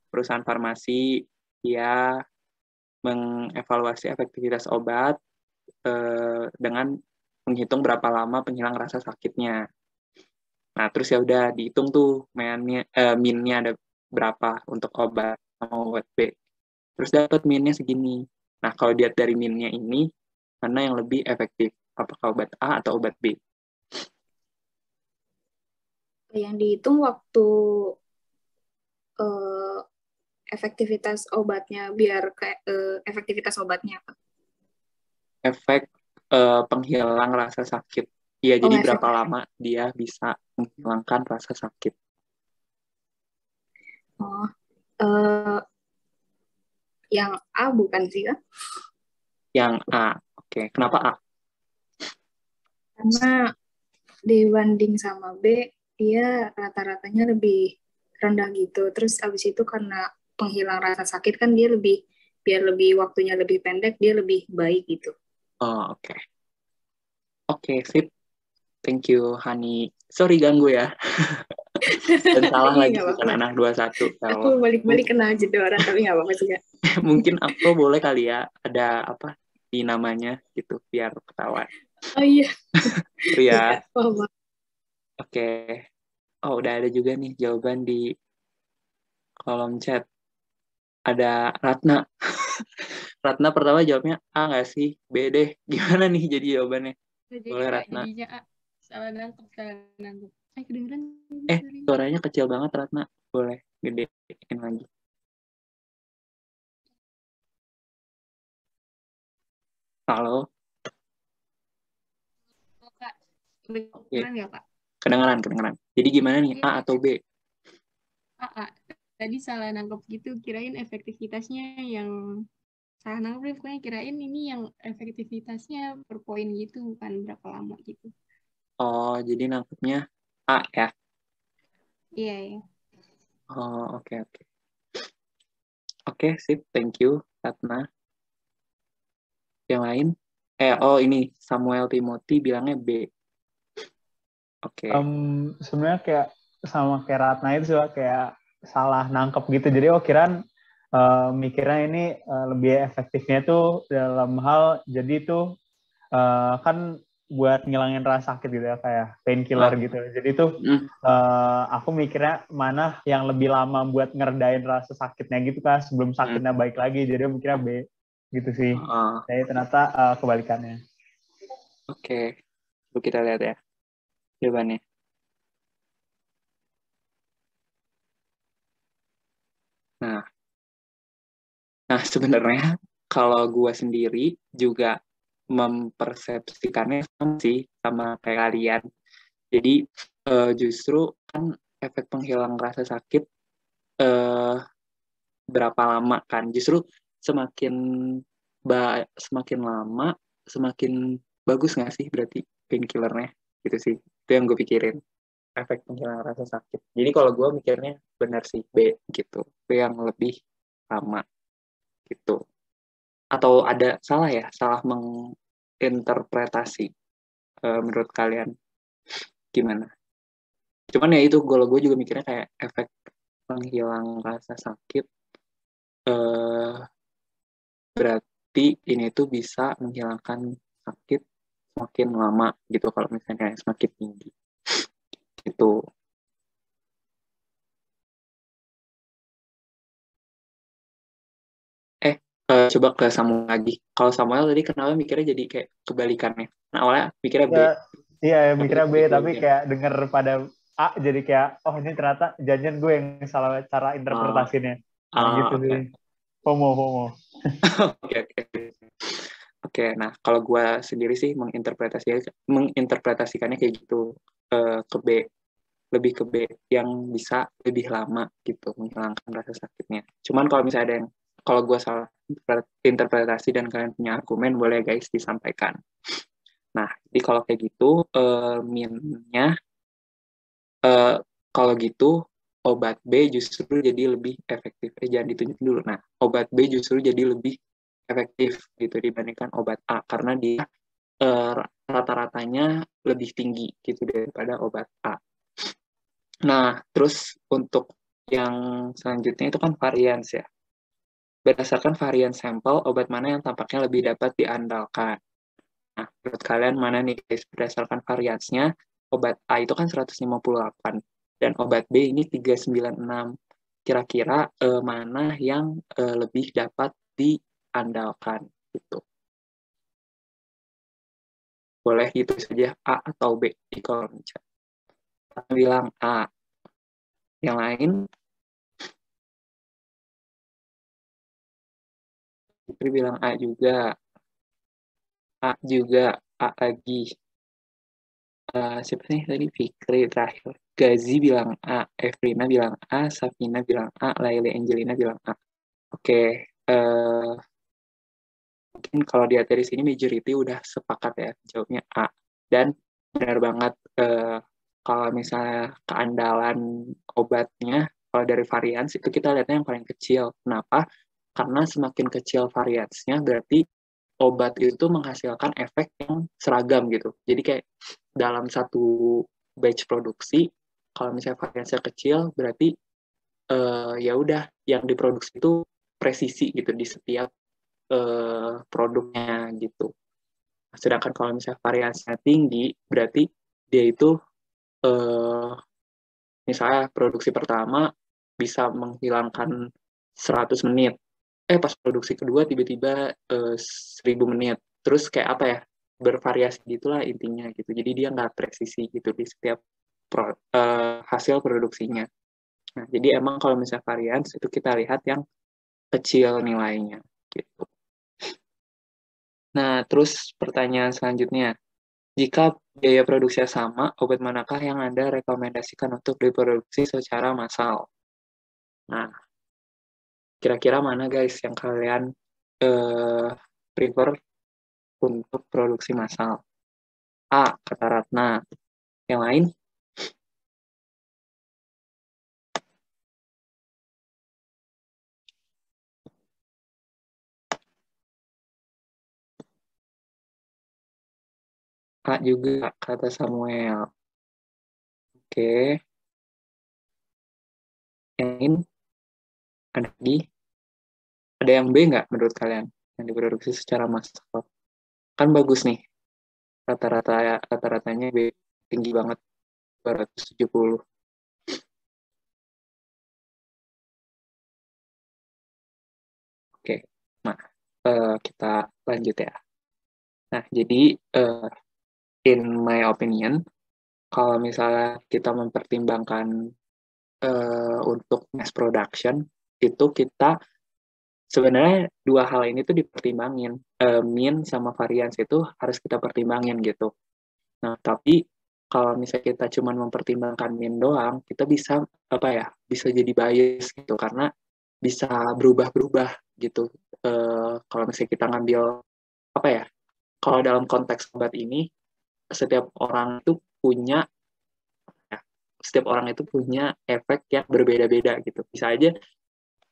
perusahaan farmasi dia mengevaluasi efektivitas obat dengan menghitung berapa lama penghilang rasa sakitnya. Nah, terus ya udah dihitung tuh min-nya ada berapa untuk obat sama obat B. Terus dapat min-nya segini. Nah, kalau dilihat dari minnya ini, mana yang lebih efektif? Apakah obat A atau obat B? Yang dihitung waktu eh, efektivitas obatnya, biar kayak efektivitas obatnya apa? Efek penghilang rasa sakit. Ya, Oh, jadi efek. berapa lama dia bisa menghilangkan rasa sakit. Oh, eh, yang A bukan sih kan? Yang A. Oke, kenapa A? Karena dibanding sama B, dia rata-ratanya lebih rendah gitu. Terus abis itu karena penghilang rasa sakit kan dia lebih, biar lebih waktunya lebih pendek, dia lebih baik gitu. Oh, oke. Oke, sip. Thank you, Hani. Sorry ganggu ya. Dan salah Iya, lagi nggak bukan apa-apa. anak 21. Ya Aku Allah. balik-balik kena jedoran, tapi nggak apa-apa juga. Mungkin aku boleh kali ya ada apa di namanya gitu biar ketahuan. Oh iya, Oh ya, iya. Oh, oke. Oh, udah ada juga nih jawaban di kolom chat. Ada Ratna. Ratna pertama jawabnya A nggak sih? B deh. Gimana nih jadi jawabannya? Jadi Boleh A, Ratna. jadinya A. Salah nangkep, salah nangkep. Kedengeran suaranya. Suaranya kecil banget Ratna. Boleh gedein lagi. Halo. Oh, Kak. Kedengeran nggak, Kak? Kedengeran. Jadi gimana nih, A atau B? A. Tadi salah nangkep gitu, kirain efektivitasnya yang salah nangkep deh, pokoknya kirain ini yang efektivitasnya per poin gitu, bukan berapa lama gitu. Oh, jadi nangkepnya A ya? Iya, ya. Oh, oke. Oke, sip. Thank you, Ratna. Yang lain? Ini Samuel Timothy bilangnya B. Oke. Sebenarnya kayak sama kayak Ratna itu juga kayak salah nangkep gitu. Jadi kiraan mikirnya ini lebih efektifnya tuh dalam hal jadi tuh kan buat ngilangin rasa sakit gitu ya, kayak painkiller gitu. Jadi tuh aku mikirnya mana yang lebih lama buat ngeredain rasa sakitnya gitu kan sebelum sakitnya baik lagi. Jadi mikirnya B gitu sih. Jadi ternyata kebalikannya. Oke. Lalu kita lihat ya jawabannya. Nah, sebenarnya kalau gue sendiri juga mempersepsikannya sama sih sama kayak kalian. Jadi justru kan efek penghilang rasa sakit berapa lama kan? Justru semakin semakin lama semakin bagus nggak sih berarti painkillernya gitu sih. Itu yang gue pikirin, efek penghilang rasa sakit. Jadi kalau gue mikirnya benar sih B gitu. Itu yang lebih lama gitu. Atau ada salah ya? Salah menginterpretasi menurut kalian gimana? Cuman ya itu kalau gue juga mikirnya kayak efek penghilang rasa sakit berarti ini tuh bisa menghilangkan sakit semakin lama gitu kalau misalnya semakin tinggi gitu. Coba ke Samuel lagi. Kalau Samuel tadi kenapa mikirnya jadi kayak kebalikannya? Nah, awalnya mikirnya B. Iya, mikirnya B, tapi kayak denger pada A, jadi kayak, oh ini ternyata janjian gue yang salah cara interpretasinya. Gitu okay. sih. FOMO. Oke, nah kalau gue sendiri sih menginterpretasikannya kayak gitu ke B. Lebih ke B yang bisa lebih lama gitu menghilangkan rasa sakitnya. Cuman kalau misalnya ada yang kalau gue salah interpretasi dan kalian punya argumen boleh guys disampaikan. Nah, jadi kalau kayak gitu minnya kalau gitu obat B justru jadi lebih efektif. Jangan ditunjukin dulu. Nah, obat B justru jadi lebih efektif gitu dibandingkan obat A karena dia rata-ratanya lebih tinggi gitu daripada obat A. Nah, terus untuk yang selanjutnya itu kan varians ya. Berdasarkan varian sampel, obat mana yang tampaknya lebih dapat diandalkan? Nah, menurut kalian mana nih guys? Berdasarkan variansnya, obat A itu kan 158 dan obat B ini 396. Kira-kira mana yang lebih dapat diandalkan gitu. Boleh gitu saja A atau B di kolom chat. Bilang A. Yang lain? Fitri bilang A juga. A juga. A lagi. Siapa nih tadi? Fikri terakhir. Gazi bilang A. Evrina bilang A. Safina bilang A. Laili Angelina bilang A. Oke. Mungkin kalau dilihat dari sini majority udah sepakat ya jawabnya A. Dan benar banget kalau misalnya keandalan obatnya, kalau dari varians itu kita lihatnya yang paling kecil. Kenapa? Karena semakin kecil variansnya berarti obat itu menghasilkan efek yang seragam gitu. Jadi kayak dalam satu batch produksi, kalau misalnya variansnya kecil berarti ya udah yang diproduksi itu presisi gitu di setiap produknya gitu. Sedangkan kalau misalnya variasinya tinggi, berarti dia itu misalnya produksi pertama bisa menghilangkan 100 menit. Pas produksi kedua tiba-tiba 1000 menit. Terus kayak apa ya, bervariasi gitulah intinya gitu. Jadi dia nggak presisi gitu di setiap hasil produksinya. Nah, jadi emang kalau misalnya varians itu kita lihat yang kecil nilainya gitu. Nah, terus pertanyaan selanjutnya, jika biaya produksinya sama, obat manakah yang Anda rekomendasikan untuk diproduksi secara massal? Nah, kira-kira mana guys yang kalian prefer untuk produksi massal? A, kata Ratna. Yang lain? A juga, kata Samuel. Oke. Yang lain? Ada lagi? Ada yang B nggak menurut kalian? Yang diproduksi secara massal. Kan bagus nih. Rata-ratanya B tinggi banget. 270. Oke. Nah, kita lanjut ya. Nah, jadi in my opinion, kalau misalnya kita mempertimbangkan untuk mass production, itu kita sebenarnya dua hal ini tuh dipertimbangin. Mean sama variance itu harus kita pertimbangin gitu. Nah, tapi kalau misalnya kita cuma mempertimbangkan mean doang, kita bisa bisa jadi bias gitu karena bisa berubah-berubah gitu. Kalau misalnya kita ngambil kalau dalam konteks obat ini setiap orang itu punya efek yang berbeda-beda gitu. Bisa aja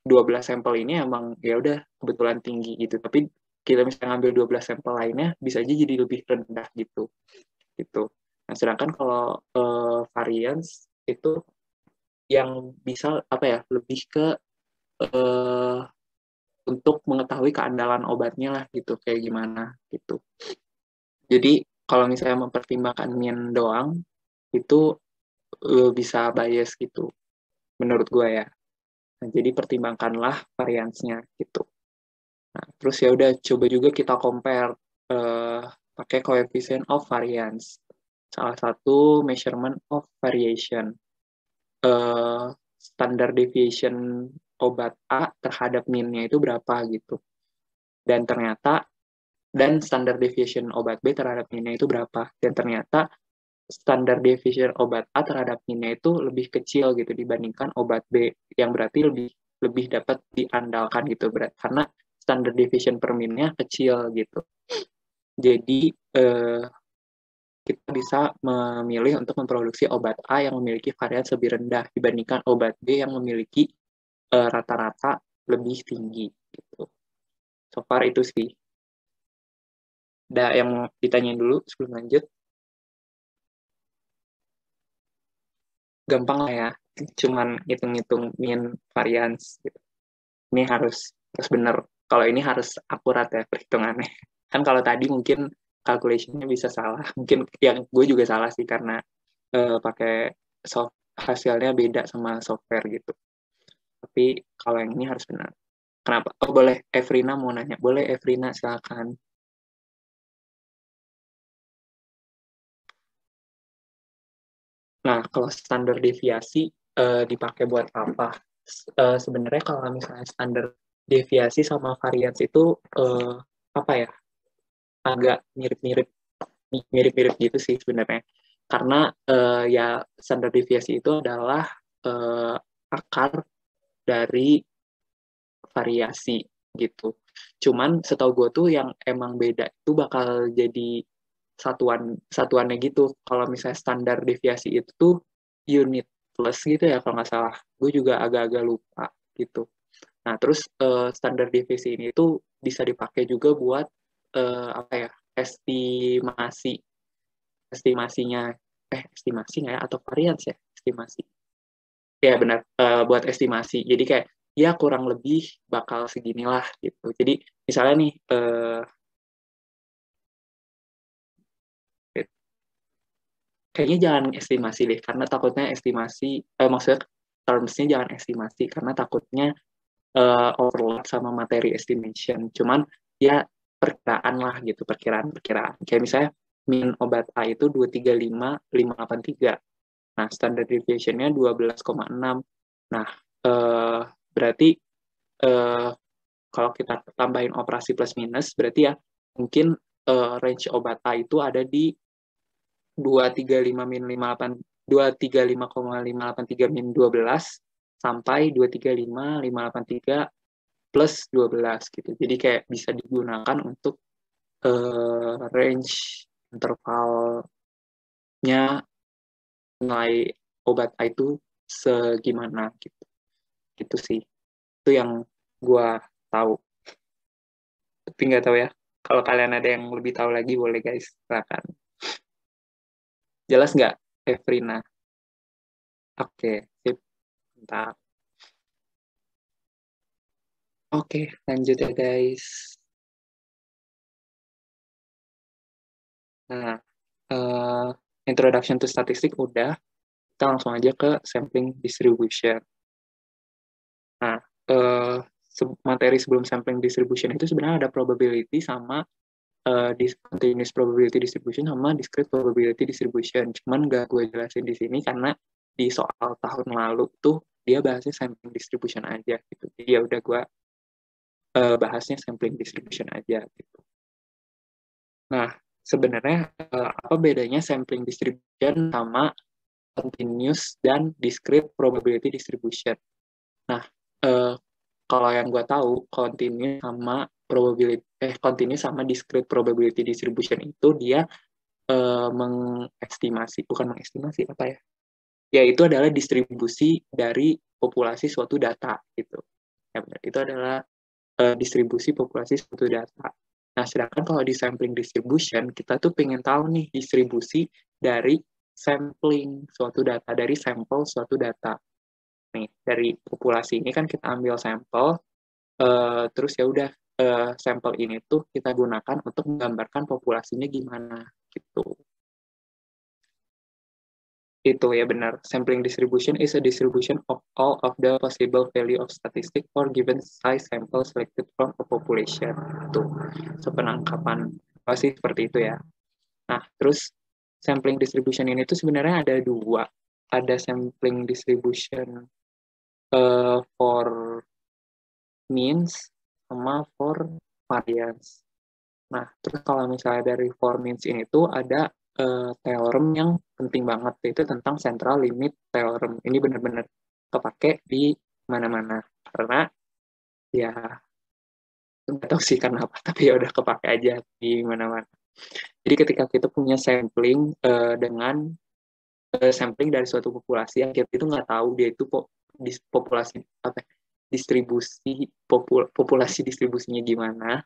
12 sampel ini emang ya udah kebetulan tinggi gitu, tapi kita misalnya ngambil 12 sampel lainnya bisa aja jadi lebih rendah gitu. Nah, sedangkan kalau variance itu yang bisa lebih ke untuk mengetahui keandalan obatnya lah gitu, kayak gimana gitu. Jadi kalau misalnya mempertimbangkan mean doang itu bisa bias gitu menurut gue ya. Nah, jadi pertimbangkanlah variansnya gitu. Nah, terus ya udah coba juga kita compare pakai coefficient of variance. Salah satu measurement of variation. Standard deviation obat A terhadap mean-nya itu berapa gitu. Dan standard deviation obat B terhadap mean-nya itu berapa. Dan ternyata standard deviation obat A terhadap mean-nya itu lebih kecil gitu dibandingkan obat B, yang berarti lebih dapat diandalkan gitu, karena standard deviation per mean-nya kecil gitu. Jadi kita bisa memilih untuk memproduksi obat A yang memiliki varians lebih rendah dibandingkan obat B yang memiliki rata-rata lebih tinggi gitu. So far itu sih. Ada yang ditanyain dulu sebelum lanjut? Gampang lah ya, cuman ngitung-ngitung mean variance gitu. Ini harus benar. Kalau ini harus akurat ya perhitungannya. Kan kalau tadi mungkin calculation-nya bisa salah. Mungkin yang gue juga salah sih karena pakai hasilnya beda sama software gitu. Tapi kalau yang ini harus benar. Kenapa? Oh, boleh. Evrina mau nanya. Boleh, Evrina, silakan. Nah, kalau standar deviasi dipakai buat apa? Sebenarnya kalau misalnya standar deviasi sama varians itu apa ya? Agak mirip-mirip gitu sih sebenarnya. Karena ya standar deviasi itu adalah akar dari variasi gitu. Cuman setahu gue tuh yang emang beda itu bakal jadi satuannya gitu. Kalau misalnya standar deviasi itu tuh unit plus gitu ya kalau nggak salah. Gue juga agak-agak lupa gitu. Nah terus standar deviasi ini tuh bisa dipakai juga buat apa ya, estimasinya estimasi nggak ya, atau varians ya, estimasi ya benar, buat estimasi. Jadi kayak ya kurang lebih bakal seginilah gitu. Jadi misalnya nih kayaknya jangan estimasi deh, karena takutnya estimasi, maksudnya terms-nya jangan estimasi, karena takutnya overlap sama materi estimation. Cuman ya perkiraan lah gitu, perkiraan. Kayak misalnya min obat A itu 235,583. Nah, standard deviation-nya 12,6. Nah, berarti kalau kita tambahin operasi plus minus, berarti ya mungkin range obat A itu ada di 235,583 min 12 sampai 235,583 plus 12 gitu. Jadi kayak bisa digunakan untuk range intervalnya nilai obat A itu segimana gitu. Gitu sih. Itu yang gua tahu. Tapi nggak tahu ya. Kalau kalian ada yang lebih tahu lagi boleh guys, silakan. Jelas nggak, Evrina? Oke, sip. Mantap. Oke, lanjut ya guys. Nah, introduction to statistic udah. Kita langsung aja ke sampling distribution. Nah, materi sebelum sampling distribution itu sebenarnya ada probability sama continuous probability distribution sama discrete probability distribution. Cuman nggak gue jelasin di sini karena di soal tahun lalu tuh dia bahasnya sampling distribution aja gitu. Jadi ya udah gue bahasnya sampling distribution aja gitu. Nah, sebenarnya apa bedanya sampling distribution sama continuous dan discrete probability distribution? Nah, kalau yang gue tahu, continuous sama discrete probability distribution itu dia bukan mengestimasi apa ya? Ya itu adalah distribusi dari populasi suatu data gitu. Ya, itu adalah distribusi populasi suatu data. Nah, sedangkan kalau di sampling distribution, kita tuh pengen tahu nih distribusi dari sampling suatu data, dari sampel suatu data. Nih, dari populasi ini kan kita ambil sampel, terus ya udah sampel ini tuh kita gunakan untuk menggambarkan populasinya gimana gitu. Itu ya benar. Sampling distribution is a distribution of all of the possible value of statistic for given size sample selected from a population. Itu sepenangkapan pasti seperti itu ya. Nah, terus sampling distribution ini tuh sebenarnya ada dua. Ada sampling distribution for means sama for variance. Nah, terus kalau misalnya dari for means ini tuh ada teorem yang penting banget, yaitu tentang central limit theorem. Ini benar-benar kepake di mana-mana. Karena ya nggak tahu sih karena apa, tapi ya udah kepake aja di mana-mana. Jadi ketika kita punya sampling dengan sampling dari suatu populasi yang kita itu nggak tahu dia itu populasi apa populasi distribusinya gimana,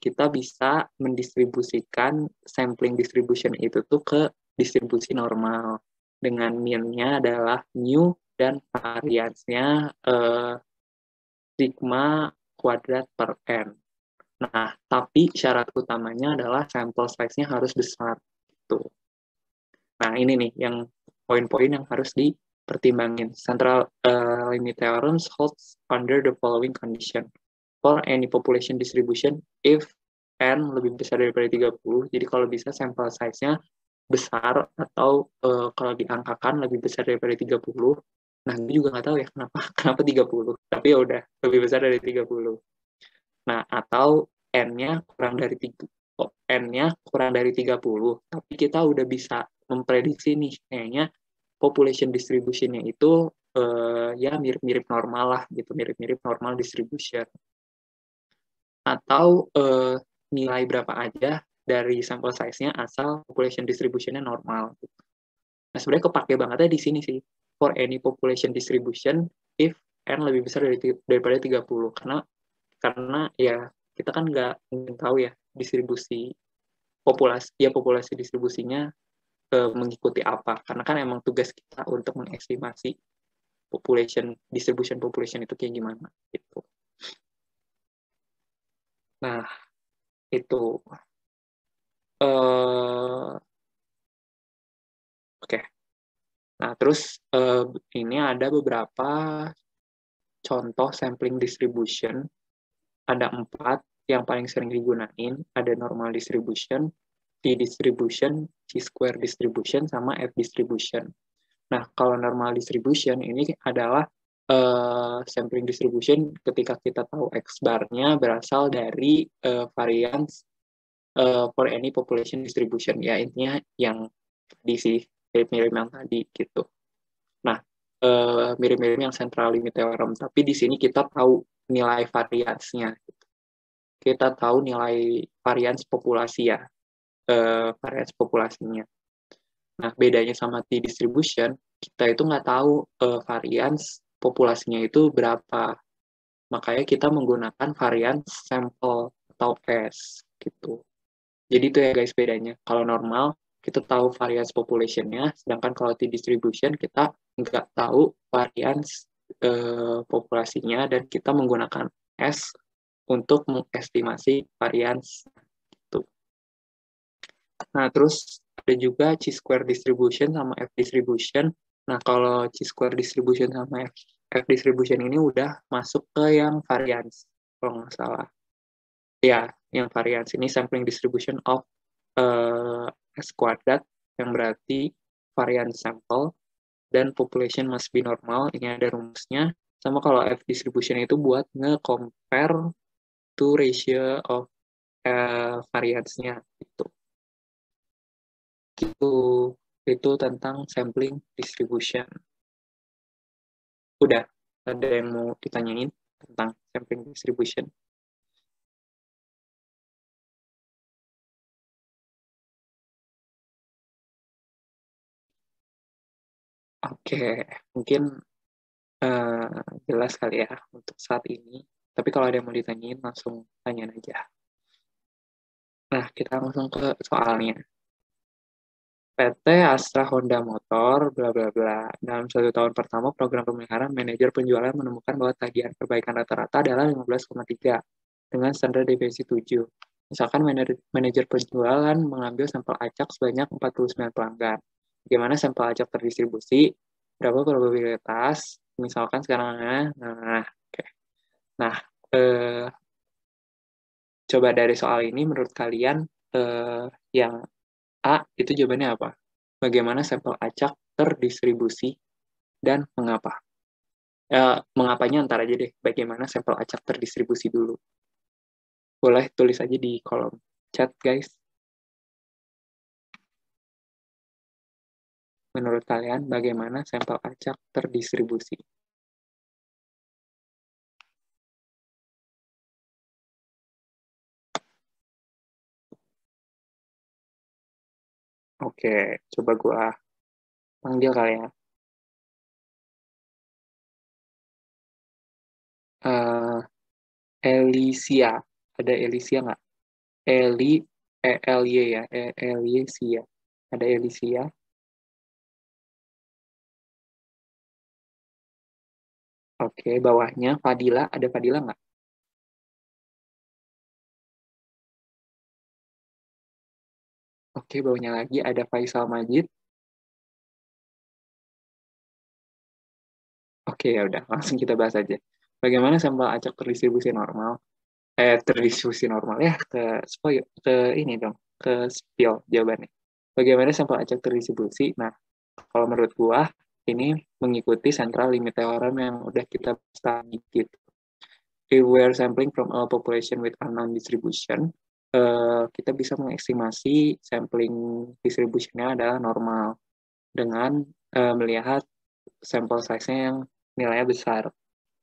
kita bisa mendistribusikan sampling distribution itu tuh ke distribusi normal dengan mean-nya adalah mu dan variance-nya sigma kuadrat per n. Nah, tapi syarat utamanya adalah sample size-nya harus besar gitu. Nah, ini nih yang poin-poin yang harus pertimbangin. Central limit theorem holds under the following condition. For any population distribution, if n lebih besar daripada 30, jadi kalau bisa sampel size-nya besar atau kalau diangkakan lebih besar daripada 30. Nah, gue juga nggak tahu ya kenapa 30. Tapi ya udah, lebih besar dari 30. Nah, atau n-nya kurang dari 30, tapi kita udah bisa memprediksi nih, kayaknya population distribution-nya itu ya mirip-mirip normal lah, gitu, mirip-mirip normal distribution. Atau nilai berapa aja dari sampel size-nya asal population distribution-nya normal. Gitu. Nah, sebenarnya kepake bangetnya di sini sih, for any population distribution if n lebih besar daripada 30. Karena ya kita kan nggak mungkin tahu ya distribusi populasi distribusinya mengikuti apa. Karena kan emang tugas kita untuk mengestimasi distribution population itu kayak gimana gitu. Nah, itu Oke. Nah, terus ini ada beberapa contoh sampling distribution. Ada 4 yang paling sering digunain. Ada normal distribution, t-distribution, chi-square distribution, sama f-distribution. Nah, kalau normal distribution ini adalah sampling distribution ketika kita tahu X bar-nya berasal dari variance for any population distribution. Ya, intinya yang tadi sih, mirip-mirip yang tadi gitu. Nah, mirip-mirip yang central limit theorem, tapi di sini kita tahu nilai variance-nya. Kita tahu nilai variance populasi ya, variance populasinya. Nah, bedanya sama t-distribution, kita itu nggak tahu variance populasinya itu berapa. Makanya kita menggunakan variance sample atau S gitu. Jadi itu ya guys bedanya. Kalau normal, kita tahu variance population-nya, sedangkan kalau t-distribution, kita nggak tahu variance populasinya, dan kita menggunakan S untuk mengestimasi variance. Gitu. Nah, terus ada juga chi-square distribution sama f-distribution. Nah, kalau chi-square distribution sama f-distribution ini udah masuk ke yang variance, kalau nggak salah. Ya, yang variance ini sampling distribution of S kuadrat, yang berarti variance sample, dan population must be normal. Ini ada rumusnya. Sama kalau f-distribution itu buat nge-compare to ratio of variance-nya gitu. Itu tentang sampling distribution. Udah, ada yang mau ditanyain tentang sampling distribution? Oke, mungkin jelas kali ya untuk saat ini. Tapi kalau ada yang mau ditanyain, langsung tanyain aja. Nah, kita langsung ke soalnya. PT Astra Honda Motor, bla bla bla. Dalam 1 tahun pertama, program pemeliharaan manajer penjualan menemukan bahwa tagihan perbaikan rata-rata adalah 15,3 dengan standar deviasi 7. Misalkan manajer penjualan mengambil sampel acak sebanyak 49 pelanggan. Bagaimana sampel acak terdistribusi? Berapa probabilitas? Misalkan sekarang, oke. Nah, coba dari soal ini menurut kalian yang A itu jawabannya apa? Bagaimana sampel acak terdistribusi dan mengapa? Mengapanya ntar aja deh. Bagaimana sampel acak terdistribusi dulu. Boleh tulis aja di kolom chat, guys. Menurut kalian, bagaimana sampel acak terdistribusi? Oke, coba gua panggil kalian. Elisia. Ada Elisia nggak? L-Y ya. Elisia. Ada Elisia. Oke, bawahnya Fadila. Ada Fadila nggak? Oke, bawahnya lagi ada Faisal Majid. Oke, ya udah, langsung kita bahas aja. Bagaimana sampel acak terdistribusi normal? Terdistribusi normal ya, ini dong, ke spill jawabannya. Bagaimana sampel acak terdistribusi? Nah, kalau menurut gua, ini mengikuti central limit theorem yang udah kita bahas gitu. If we are sampling from a population with unknown distribution, kita bisa mengestimasi sampling distribution-nya adalah normal dengan melihat sampel size-nya yang nilainya besar.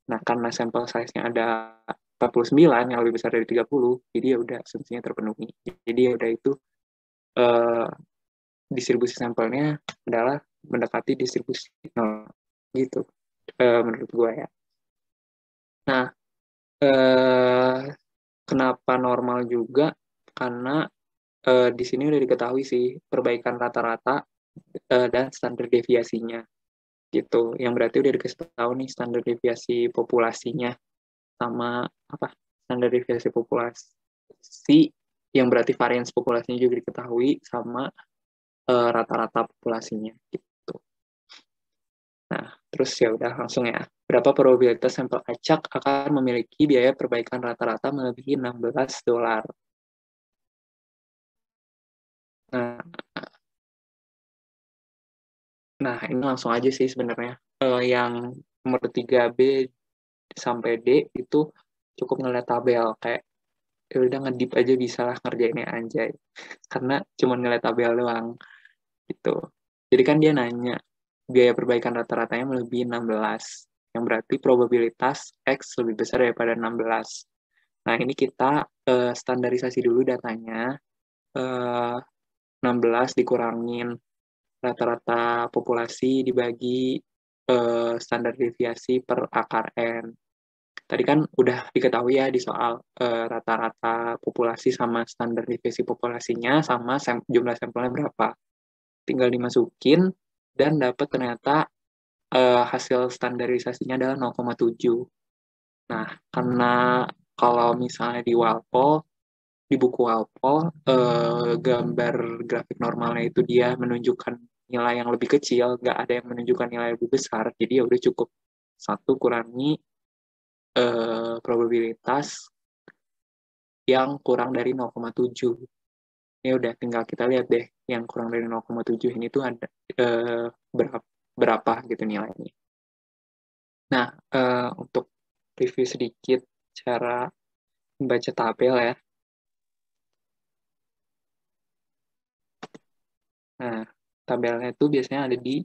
Nah, karena sampel size-nya ada 49 yang lebih besar dari 30, jadi ya udah asumsinya terpenuhi. Jadi ya udah itu distribusi sampelnya adalah mendekati distribusi normal gitu menurut gue ya. Nah, kenapa normal juga? Karena di sini udah diketahui sih perbaikan rata-rata dan standar deviasinya gitu. Yang berarti udah dikasih tahu nih standar deviasi populasinya sama apa? Standar deviasi populasi yang berarti varians populasinya juga diketahui sama rata-rata populasinya gitu. Nah, terus ya udah langsung ya. Berapa probabilitas sampel acak akan memiliki biaya perbaikan rata-rata melebihi $16? Nah, ini langsung aja sih sebenarnya. Yang nomor 3B sampai D itu cukup ngeliat tabel. Kayak, ya udah ngedip aja bisa lah ngerjainnya anjay. Karena cuma ngeliat tabel doang. Gitu. Jadi kan dia nanya, biaya perbaikan rata-ratanya melebihi 16. Yang berarti probabilitas X lebih besar daripada 16. Nah, ini kita standarisasi dulu datanya. 16 dikurangin rata-rata populasi dibagi standar deviasi per akar N. Tadi kan udah diketahui ya di soal rata-rata populasi sama standar deviasi populasinya sama jumlah sampelnya berapa. Tinggal dimasukin dan dapat ternyata hasil standarisasinya adalah 0,7. Nah, karena kalau misalnya di Walpole, di buku Walpole, gambar grafik normalnya itu dia menunjukkan nilai yang lebih kecil, nggak ada yang menunjukkan nilai lebih besar, jadi ya udah cukup 1 kurangi probabilitas yang kurang dari 0,7. Ya udah, tinggal kita lihat deh yang kurang dari 0,7 ini tuh ada berapa gitu nilainya. Nah, untuk review sedikit cara membaca tabel ya. Nah, tabelnya itu biasanya ada di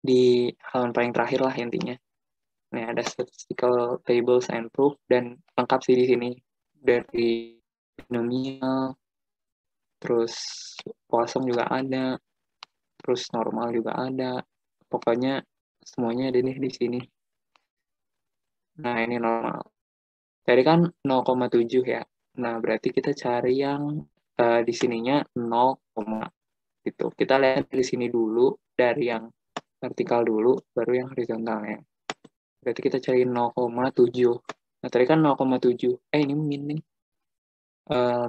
di halaman paling terakhir lah intinya. Nah, ada statistical tables and proof dan lengkap sih di sini dari binomial, terus Poisson juga ada, terus normal juga ada. Pokoknya semuanya ada nih di sini. Nah, ini normal. Tadi kan 0,7 ya. Nah, berarti kita cari yang di sininya 0, gitu. Kita lihat dari sini dulu, dari yang vertikal dulu, baru yang horizontalnya. Berarti kita cari 0,7. Nah, tadi kan 0,7. Ini min nih.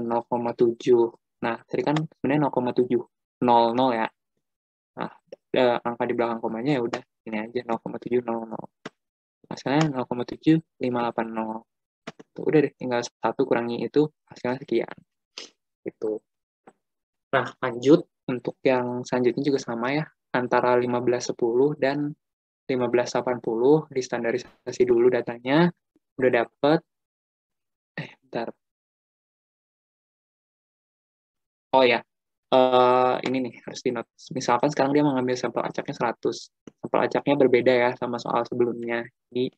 0,7. Nah, tadi kan sebenarnya 0,7. 00 ya. Nah, angka di belakang komanya ya udah ini aja 0,700. Hasilnya 0,7580. Tuh, udah deh, tinggal 1 kurangi itu hasilnya sekian. Gitu. Nah, lanjut untuk yang selanjutnya juga sama ya, antara 1510 dan 1580 distandarisasi dulu datanya, udah dapet, bentar. Oh ya, ini nih harus di-note. Misalkan sekarang dia mengambil sampel acaknya 100. Sampel acaknya berbeda ya sama soal sebelumnya. Jadi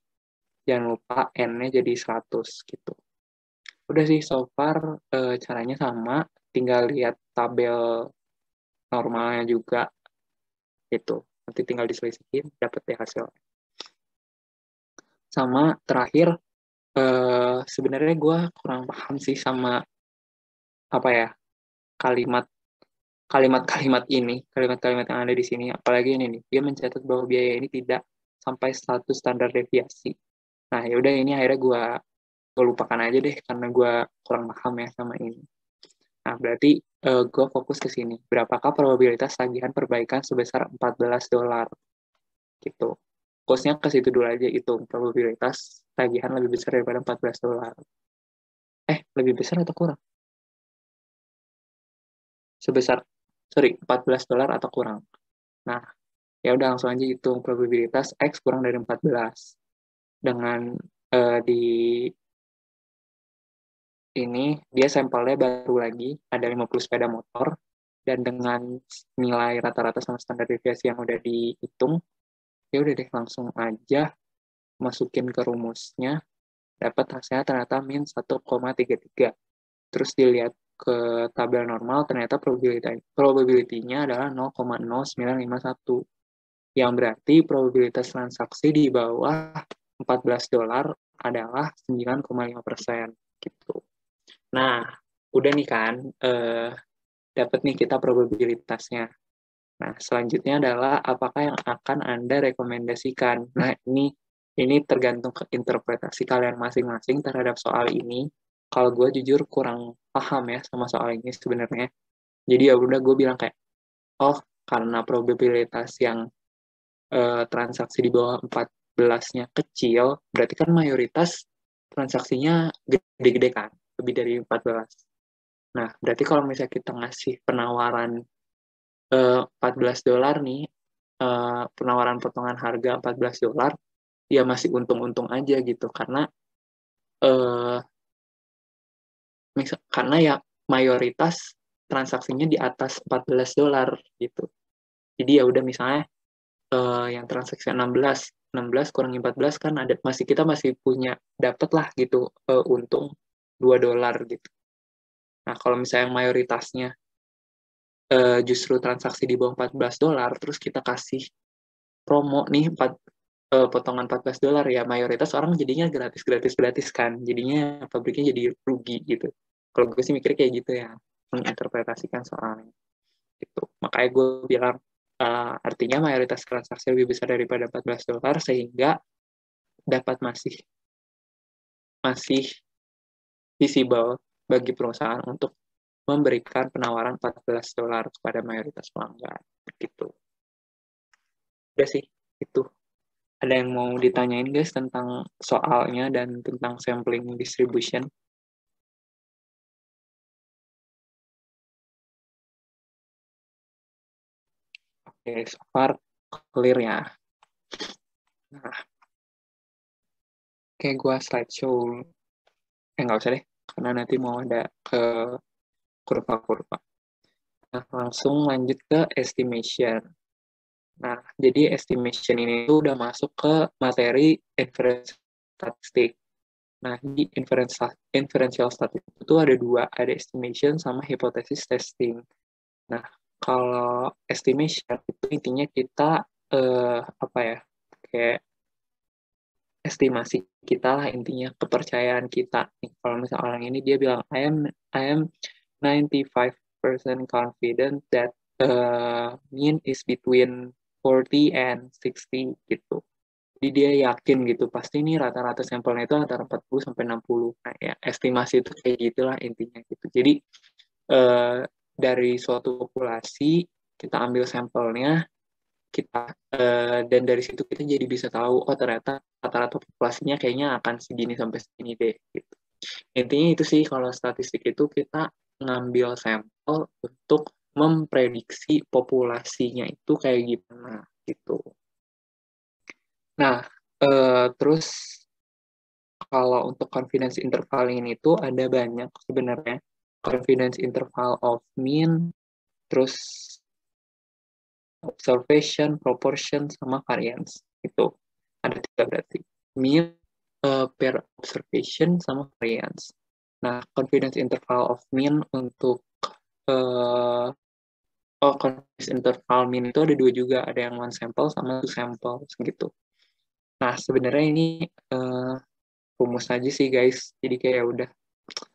jangan lupa N-nya jadi 100 gitu. Udah sih, so far caranya sama. Tinggal lihat tabel normalnya juga gitu. Nanti tinggal diselisihin, dapet deh hasilnya. Sama terakhir, sebenarnya gue kurang paham sih sama apa ya, kalimat-kalimat yang ada di sini. Apalagi ini nih, dia mencatat bahwa biaya ini tidak sampai status standar deviasi. Nah, ya udah ini akhirnya gue lupakan aja deh karena gue kurang paham ya sama ini. Nah, berarti gue fokus ke sini. Berapakah probabilitas tagihan perbaikan sebesar $14? Gitu. Fokusnya ke situ dulu aja, hitung probabilitas tagihan lebih besar daripada $14. Lebih besar atau kurang? $14 atau kurang. Nah, ya udah langsung aja hitung probabilitas X kurang dari 14. Dengan di ini, dia sampelnya baru lagi, ada 50 sepeda motor, dan dengan nilai rata-rata sama standar deviasi yang udah dihitung, ya udah deh langsung aja masukin ke rumusnya, dapat hasilnya ternyata min 1,33. Terus dilihat ke tabel normal, ternyata probability-nya adalah 0,0951. Yang berarti probabilitas transaksi di bawah $14 adalah 9,5% gitu. Nah, udah nih kan, dapat nih kita probabilitasnya. Nah, selanjutnya adalah apakah yang akan Anda rekomendasikan. Nah, ini tergantung ke interpretasi kalian masing-masing terhadap soal ini. Kalau gue jujur kurang paham ya sama soal ini sebenarnya. Jadi ya udah gue bilang kayak, karena probabilitas yang transaksi di bawah 14-nya kecil, berarti kan mayoritas transaksinya gede-gede kan, lebih dari 14. Nah, berarti kalau misalnya kita ngasih penawaran $14 nih, penawaran potongan harga $14, ya masih untung-untung aja gitu, karena ya mayoritas transaksinya di atas $14 gitu. Jadi ya udah misalnya yang transaksi 16 kurangi 14 kan kita masih punya dapat lah gitu untung $2 gitu. Nah, kalau misalnya yang mayoritasnya justru transaksi di bawah $14, terus kita kasih promo nih potongan $14 ya, mayoritas orang jadinya gratis kan, jadinya pabriknya jadi rugi gitu. Kalau gue sih mikir kayak gitu ya, menginterpretasikan soalnya gitu. Makanya gue bilang artinya mayoritas transaksi lebih besar daripada $14 sehingga dapat masih visible bagi perusahaan untuk memberikan penawaran $14 kepada mayoritas pelanggan gitu. Udah sih itu. Ada yang mau ditanyain guys tentang soalnya dan tentang sampling distribution? Oke, so far clear ya. Nah, kayak gue slideshow. Nggak usah deh, karena nanti mau ada ke kurva-kurva. Nah, langsung lanjut ke estimation. Nah, jadi estimation ini tuh udah masuk ke materi inference statistik. Nah, di inferential statistik itu ada dua, ada estimation sama hypothesis testing. Nah, kalau estimation itu intinya kita kayak estimasi kita lah intinya, kepercayaan kita. Kalau misalnya orang ini dia bilang I am 95% confident that mean is between 40 and 60 gitu. Jadi dia yakin gitu, pasti ini rata-rata sampelnya itu antara 40 sampai 60. Nah, ya estimasi itu kayak gitulah intinya gitu. Jadi dari suatu populasi kita ambil sampelnya, dan dari situ kita jadi bisa tahu ternyata rata-rata populasinya kayaknya akan segini sampai segini deh gitu. Intinya itu sih, kalau statistik itu kita ngambil sampel untuk memprediksi populasinya itu kayak gimana gitu. Nah, terus kalau untuk confidence interval ini tuh ada banyak sebenarnya. Confidence interval of mean, terus observation, proportion, sama variance. Itu ada 3 berarti. Mean, per observation, sama variance. Nah, confidence interval of mean untuk confidence interval mean itu ada 2 juga. Ada yang 1 sample sama 2 sample gitu. Nah, sebenarnya ini rumus aja sih guys. Jadi kayak udah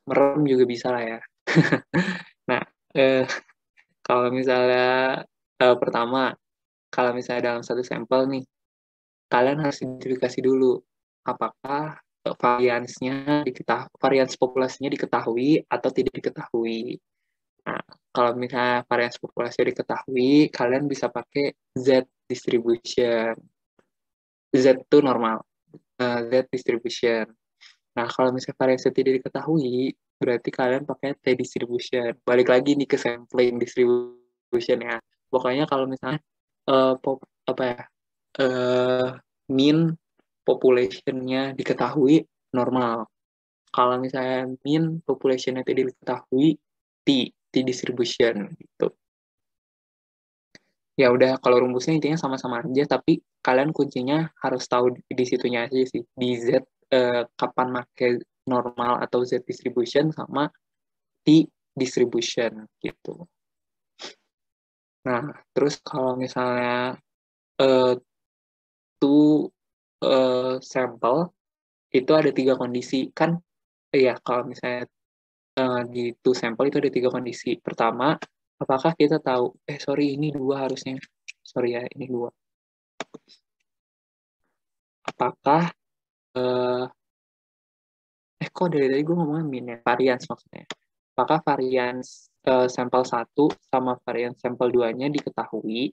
merem juga bisa lah ya. Nah, kalau misalnya pertama, kalau misalnya dalam satu sampel nih, kalian harus identifikasi dulu apakah varians populasinya diketahui atau tidak diketahui. Nah, kalau misalnya varians populasi diketahui, kalian bisa pakai Z distribution. Z itu normal, Z distribution. Nah, kalau misalnya variasi tidak diketahui, berarti kalian pakai T distribution. Balik lagi nih ke sampling distribution ya. Pokoknya kalau misalnya mean population-nya diketahui normal. Kalau misalnya mean population-nya tidak diketahui, T distribution gitu. Ya udah, kalau rumusnya intinya sama-sama aja, tapi kalian kuncinya harus tahu di situnya aja sih. Di Z kapan make normal atau Z distribution sama T distribution gitu. Nah, terus kalau misalnya sample itu ada 3 kondisi kan? Iya, kalau misalnya di sampel itu ada 3 kondisi. Pertama, apakah kita tahu? Sorry, ini 2 harusnya. Sorry ya, ini 2. Apakah kok dari tadi gue ngomongin mean ya? Varians maksudnya. Apakah varians sampel 1 sama varians sampel 2-nya diketahui?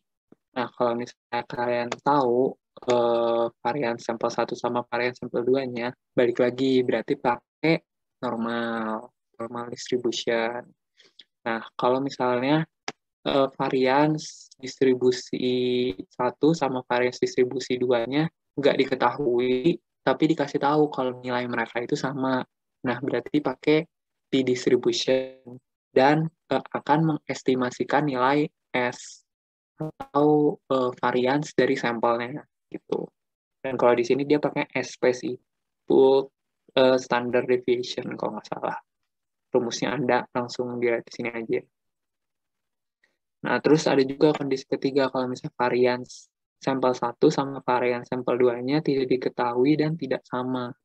Nah, kalau misalnya kalian tahu varian sampel 1 sama varian sampel 2-nya, balik lagi berarti pakai normal distribution. Nah, kalau misalnya varians distribusi 1 sama varians distribusi 2-nya nggak diketahui, tapi dikasih tahu kalau nilai mereka itu sama. Nah, berarti pakai T distribution dan akan mengestimasikan nilai S atau varians dari sampelnya gitu. Dan kalau di sini dia pakai SPC, full standard deviation kalau nggak salah. Rumusnya Anda langsung lihat di sini aja. Nah, terus ada juga kondisi ketiga kalau misalnya varians sampel 1 sama varian sampel 2-nya tidak diketahui dan tidak sama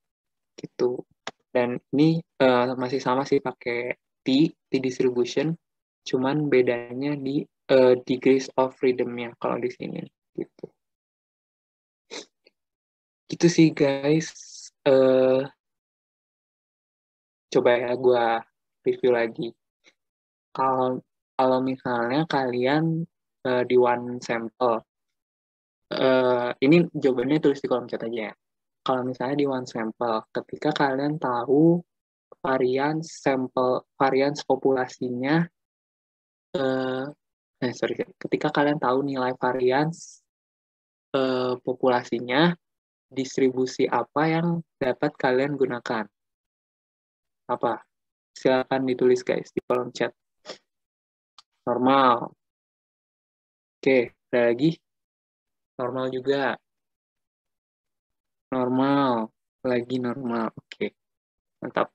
gitu. Dan ini masih sama sih pakai T distribution, cuman bedanya di degrees of freedom-nya kalau di sini gitu. Gitu sih guys. Coba ya gue review lagi. Kalau misalnya kalian di one sample, ini jawabannya tulis di kolom chat aja ya. Kalau misalnya di one sample, ketika kalian tahu varians populasinya, ketika kalian tahu nilai varians populasinya, distribusi apa yang dapat kalian gunakan? Apa? Silakan ditulis guys di kolom chat. Normal. Oke, ada lagi? Normal juga. Normal. Lagi normal. Oke. Mantap.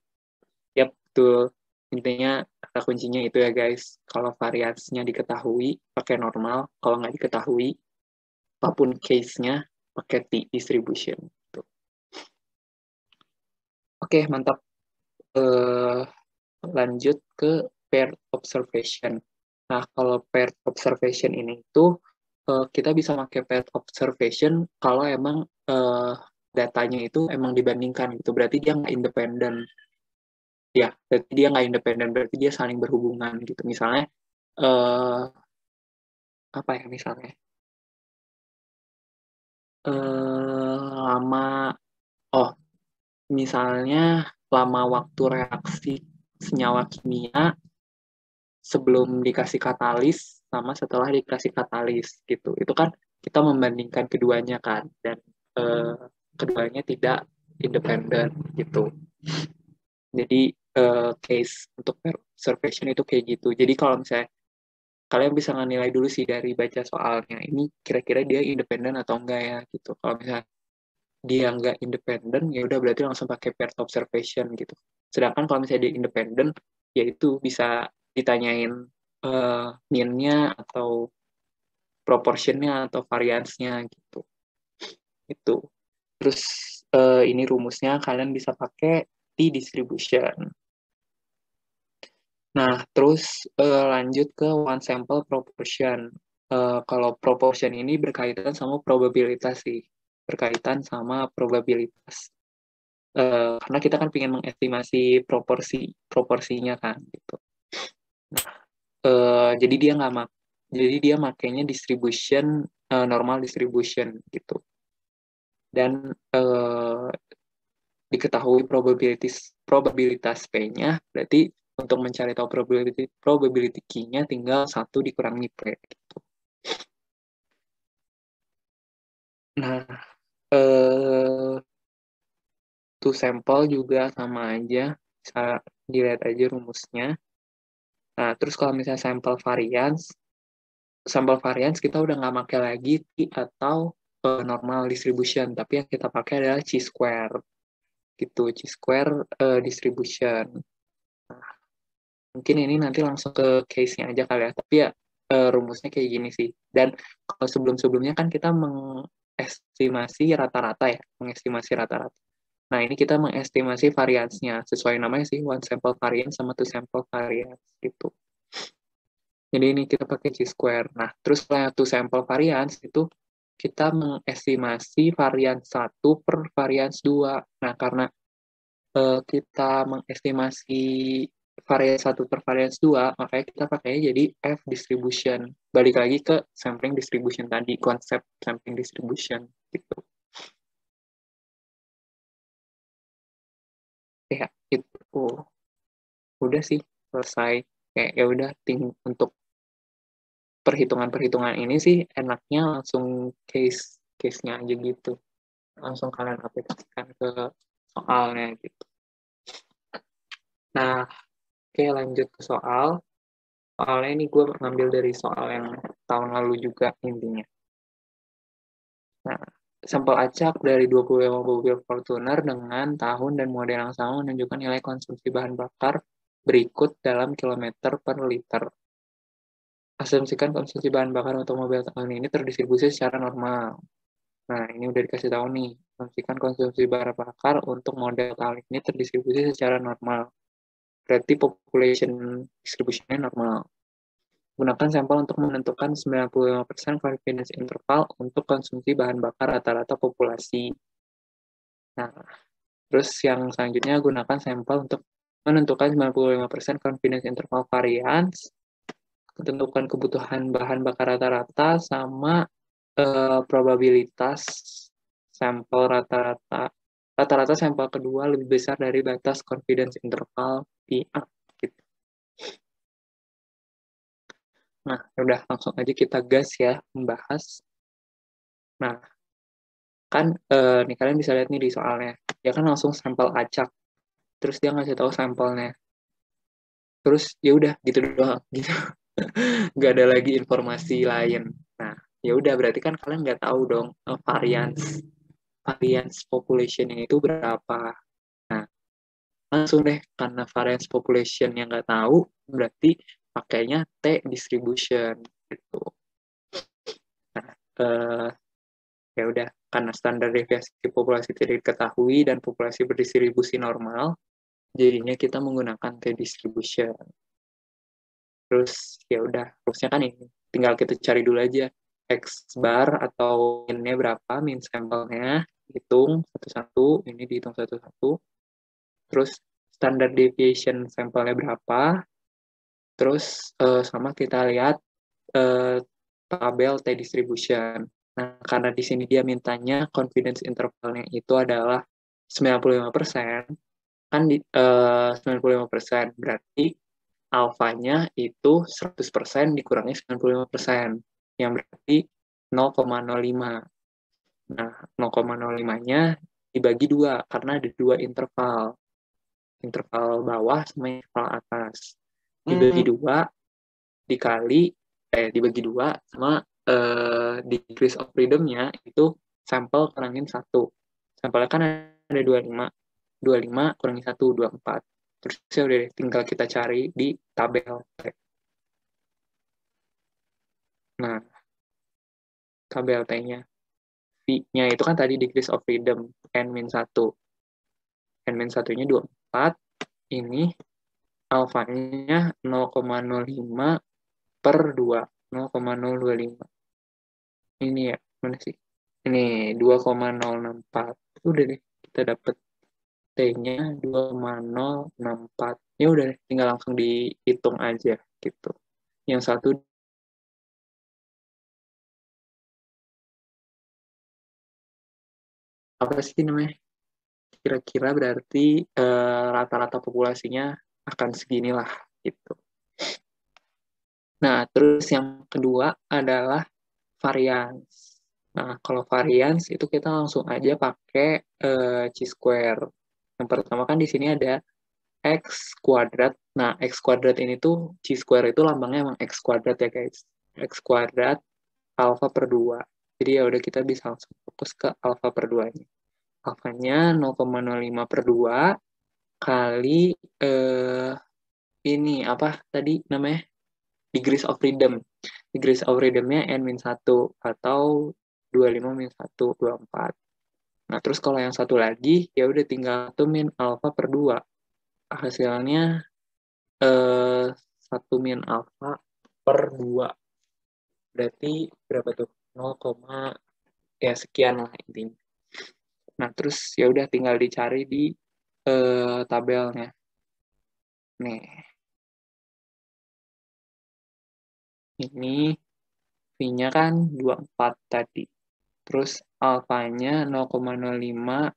Yap, betul. Intinya kata kuncinya itu ya guys. Kalau variasinya diketahui, pakai normal. Kalau nggak diketahui, apapun case-nya, pakai T distribution. Oke, mantap. Lanjut ke paired observation. Nah, kalau paired observation ini itu kita bisa pakai paired observation kalau emang datanya itu emang dibandingkan gitu. Berarti dia nggak independen. Ya, berarti dia nggak independen. Berarti dia saling berhubungan gitu. Misalnya, apa ya misalnya? Misalnya lama waktu reaksi senyawa kimia sebelum dikasih katalis sama setelah dikasih katalis gitu. Itu kan kita membandingkan keduanya kan, dan keduanya tidak independen gitu. Jadi case untuk observation itu kayak gitu. Jadi kalau misalnya kalian bisa nilai dulu sih dari baca soalnya, ini kira-kira dia independen atau enggak ya gitu. Kalau misalnya dia nggak independen, ya udah berarti langsung pakai paired observation gitu. Sedangkan kalau misalnya dia independen, ya itu bisa ditanyain mean-nya atau proportion-nya atau variance-nya gitu. Itu. Terus ini rumusnya kalian bisa pakai T distribution. Nah, terus lanjut ke one sample proportion. Kalau proportion ini berkaitan sama probabilitas sih. Berkaitan sama probabilitas. Karena kita kan ingin mengestimasi proporsinya kan gitu. Nah, jadi dia makainya distribution normal distribution gitu. Dan diketahui probabilitas P-nya, berarti untuk mencari tahu probability key-nya tinggal 1 dikurangi P gitu. Nah, to sample juga sama aja, bisa dilihat aja rumusnya. Nah, terus kalau misalnya sampel variance kita udah nggak pakai lagi T atau normal distribution, tapi yang kita pakai adalah chi-square gitu, chi-square distribution. Nah, mungkin ini nanti langsung ke case-nya aja kali ya, tapi ya rumusnya kayak gini sih. Dan kalau sebelum-sebelumnya kan kita mengestimasi rata-rata ya, Nah, ini kita mengestimasi variance-nya, sesuai namanya sih, one sample variance sama two sample variance gitu. Jadi ini kita pakai chi-square. Nah, terus setelah two sample variance itu kita mengestimasi variance 1 per variance 2. Nah, karena kita mengestimasi variance 1 per variance 2, makanya kita pakainya jadi F distribution. Balik lagi ke sampling distribution tadi, konsep sampling distribution gitu. Ya, itu udah sih selesai. Kayak ya udah untuk perhitungan-perhitungan ini sih enaknya langsung case-nya aja gitu. Langsung kalian aplikasikan ke soalnya gitu. Nah, oke lanjut ke soal. Soalnya ini gue ngambil dari soal yang tahun lalu juga intinya. Nah, sampel acak dari 25 mobil Fortuner dengan tahun dan model yang sama menunjukkan nilai konsumsi bahan bakar berikut dalam kilometer per liter. Asumsikan konsumsi bahan bakar untuk mobil tahun ini terdistribusi secara normal. Nah, ini udah dikasih tahu nih. Asumsikan konsumsi bahan bakar untuk model tahun ini terdistribusi secara normal. Berarti population distribution-nya normal. Gunakan sampel untuk menentukan 95% confidence interval untuk konsumsi bahan bakar rata-rata populasi. Nah, terus yang selanjutnya gunakan sampel untuk menentukan 95% confidence interval variance, tentukan kebutuhan bahan bakar rata-rata sama probabilitas sampel rata-rata sampel kedua lebih besar dari batas confidence interval PA. Gitu. Nah, udah langsung aja kita gas ya membahas. Nah, kan nih kalian bisa lihat nih di soalnya. Dia kan langsung sampel acak. Terus dia ngasih tahu sampelnya. Terus ya udah gitu doang gitu. Nggak ada lagi informasi lain. Nah, ya udah berarti kan kalian nggak tahu dong variance population-nya itu berapa. Nah, langsung deh karena variance population yang nggak tahu berarti pakainya T distribution gitu. Nah, ya udah karena standar deviasi populasi tidak diketahui dan populasi berdistribusi normal, jadinya kita menggunakan T distribution. Terus ya udah, terusnya kan ini tinggal kita cari dulu aja X bar atau min-nya berapa, min sampelnya, hitung satu-satu, ini dihitung satu-satu. Terus standard deviation sampelnya berapa, terus sama kita lihat tabel T distribution. Nah, karena di sini dia mintanya confidence intervalnya itu adalah 95%, kan 95%, berarti alfanya itu 100% dikurangi 95%, yang berarti 0,05. Nah, 0,05-nya dibagi 2, karena ada 2 interval. Interval bawah sama interval atas. Dibagi 2, dibagi 2 sama degrees of freedom-nya itu sampel kurangin 1. Sampelnya kan ada 25. 25 kurangi 1, 24. Terus ya udah tinggal kita cari di tabel. Nah, tabel T-nya. V-nya itu kan tadi degrees of freedom, N-1. N-1-nya 24. Ini alfanya 0,05 per 2. 0,025. Ini ya, mana sih? Ini 2,064. Udah deh, kita dapat T-nya 2,064. Ya udah deh, tinggal langsung dihitung aja gitu. yang satu apa sih namanya? Kira-kira berarti rata-rata populasinya akan seginilah gitu. Nah, terus yang kedua adalah variance. Nah, kalau variance itu kita langsung aja pakai chi-square. Yang pertama kan di sini ada x kuadrat. Nah, x kuadrat ini tuh chi-square itu lambangnya emang x kuadrat ya guys. X kuadrat alfa per 2. Jadi ya udah kita bisa langsung fokus ke alfa per 2-nya. Alfanya 0,05 per 2 kali ini apa tadi namanya? Degrees of freedom. Degrees of freedom-nya n-1 atau 25 min 1, 24. Nah, terus kalau yang satu lagi, ya udah tinggal tuh min alfa per 2. Hasilnya 1 min alfa per 2. Berarti berapa tuh? 0, ya sekian lah intinya. Nah, terus ya udah tinggal dicari di tabelnya. Nih. Ini V-nya kan 24 tadi. Terus alfanya 0,05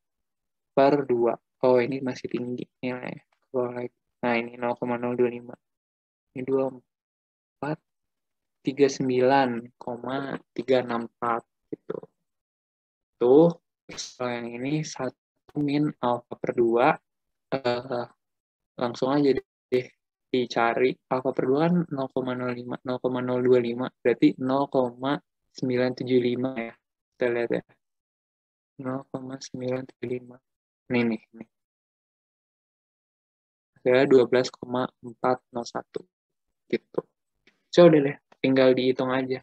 per 2. Oh, ini masih tinggi nilainya. Nah, ini 0,025. Ini 24, 39,364 gitu. Tuh, terus kalau yang ini 1 min alfa per 2, langsung aja deh dicari. Alfa per 2 kan 0,05, 0,025, berarti 0,975 ya. Kita lihat ya. 0,975. Nih. Hasilnya 12,401 gitu. So udah deh, tinggal dihitung aja.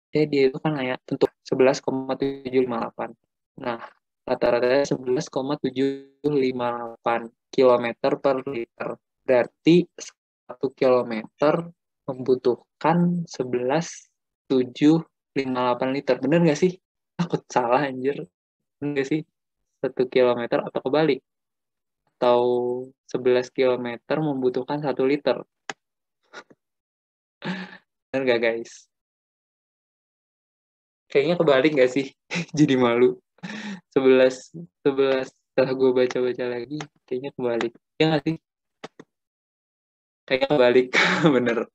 Jadi dia itu kan kayak tentu 11,758. Nah, rata-ratanya 11,758 km per liter. Berarti 1 kilometer membutuhkan 11,758 liter. Bener nggak sih? Aku salah anjir. Bener nggak sih? 1 kilometer atau kebalik? Atau 11 kilometer membutuhkan 1 liter. Bener nggak guys? Kayaknya kebalik nggak sih? Jadi malu. 11 setelah gue baca-baca lagi kayaknya kebalik ya nggak sih, kayaknya kebalik. Bener.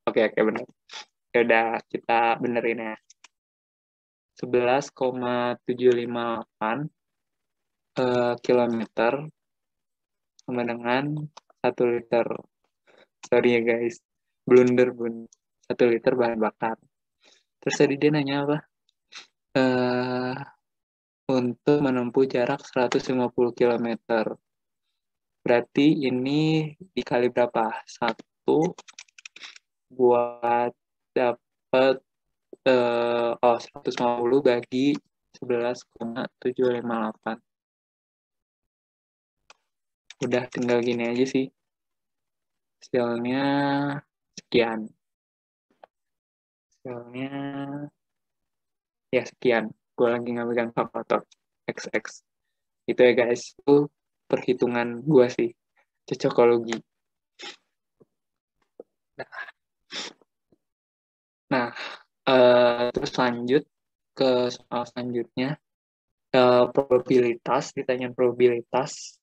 Oke bener, ya udah kita benerin ya. 11,758 kilometer sama dengan 1 liter. Sorry ya guys, blunder 1 liter bahan bakar. Terus tadi dia nanya apa, untuk menempuh jarak 150 km. Berarti ini dikali berapa? 1 buat dapat 150 bagi 11,758. Udah tinggal gini aja sih. Hasilnya sekian. Hasilnya ya sekian. Gue lagi nggak megang kalkulator XX. Itu ya guys. Itu perhitungan gue sih. Cocokologi. Nah, terus lanjut ke soal selanjutnya. Probabilitas, ditanya probabilitas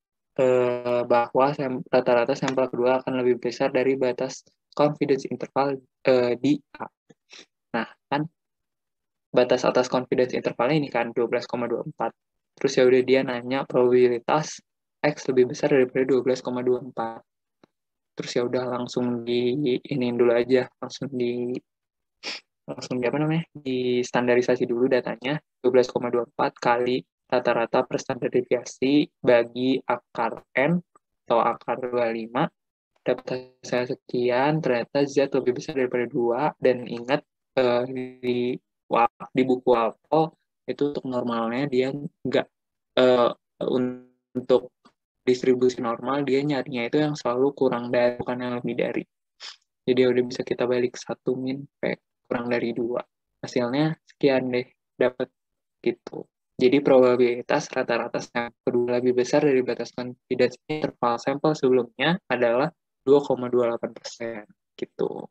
bahwa rata-rata sampel kedua akan lebih besar dari batas confidence interval di A. Nah, kan batas atas confidence interval ini kan 12,24. Terus ya udah dia nanya probabilitas X lebih besar daripada 12,24. Terus ya udah langsung iniin dulu aja, langsung di apa namanya? Di standarisasi dulu datanya 12,24 kali rata-rata per standar deviasi bagi akar N atau akar 25 dapat hasil sekian, ternyata Z lebih besar daripada 2, dan ingat di buku Walpole itu untuk normalnya dia nggak untuk distribusi normal dia nyarinya itu yang selalu kurang dari, bukan yang lebih dari. Jadi udah bisa kita balik 1 min P kurang dari 2. Hasilnya sekian deh, dapat gitu. Jadi probabilitas rata-rata yang kedua lebih besar dari batas confidence interval sampel sebelumnya adalah 2,28% gitu.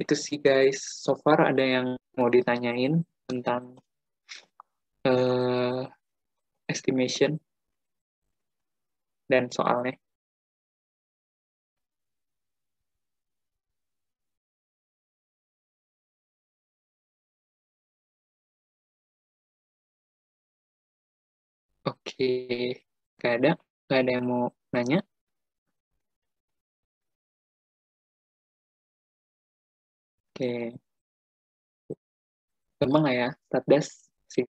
Itu sih guys. So far ada yang mau ditanyain tentang estimation dan soalnya. Oke, gak ada yang mau nanya? Oke. Gampang lah ya, Satdas.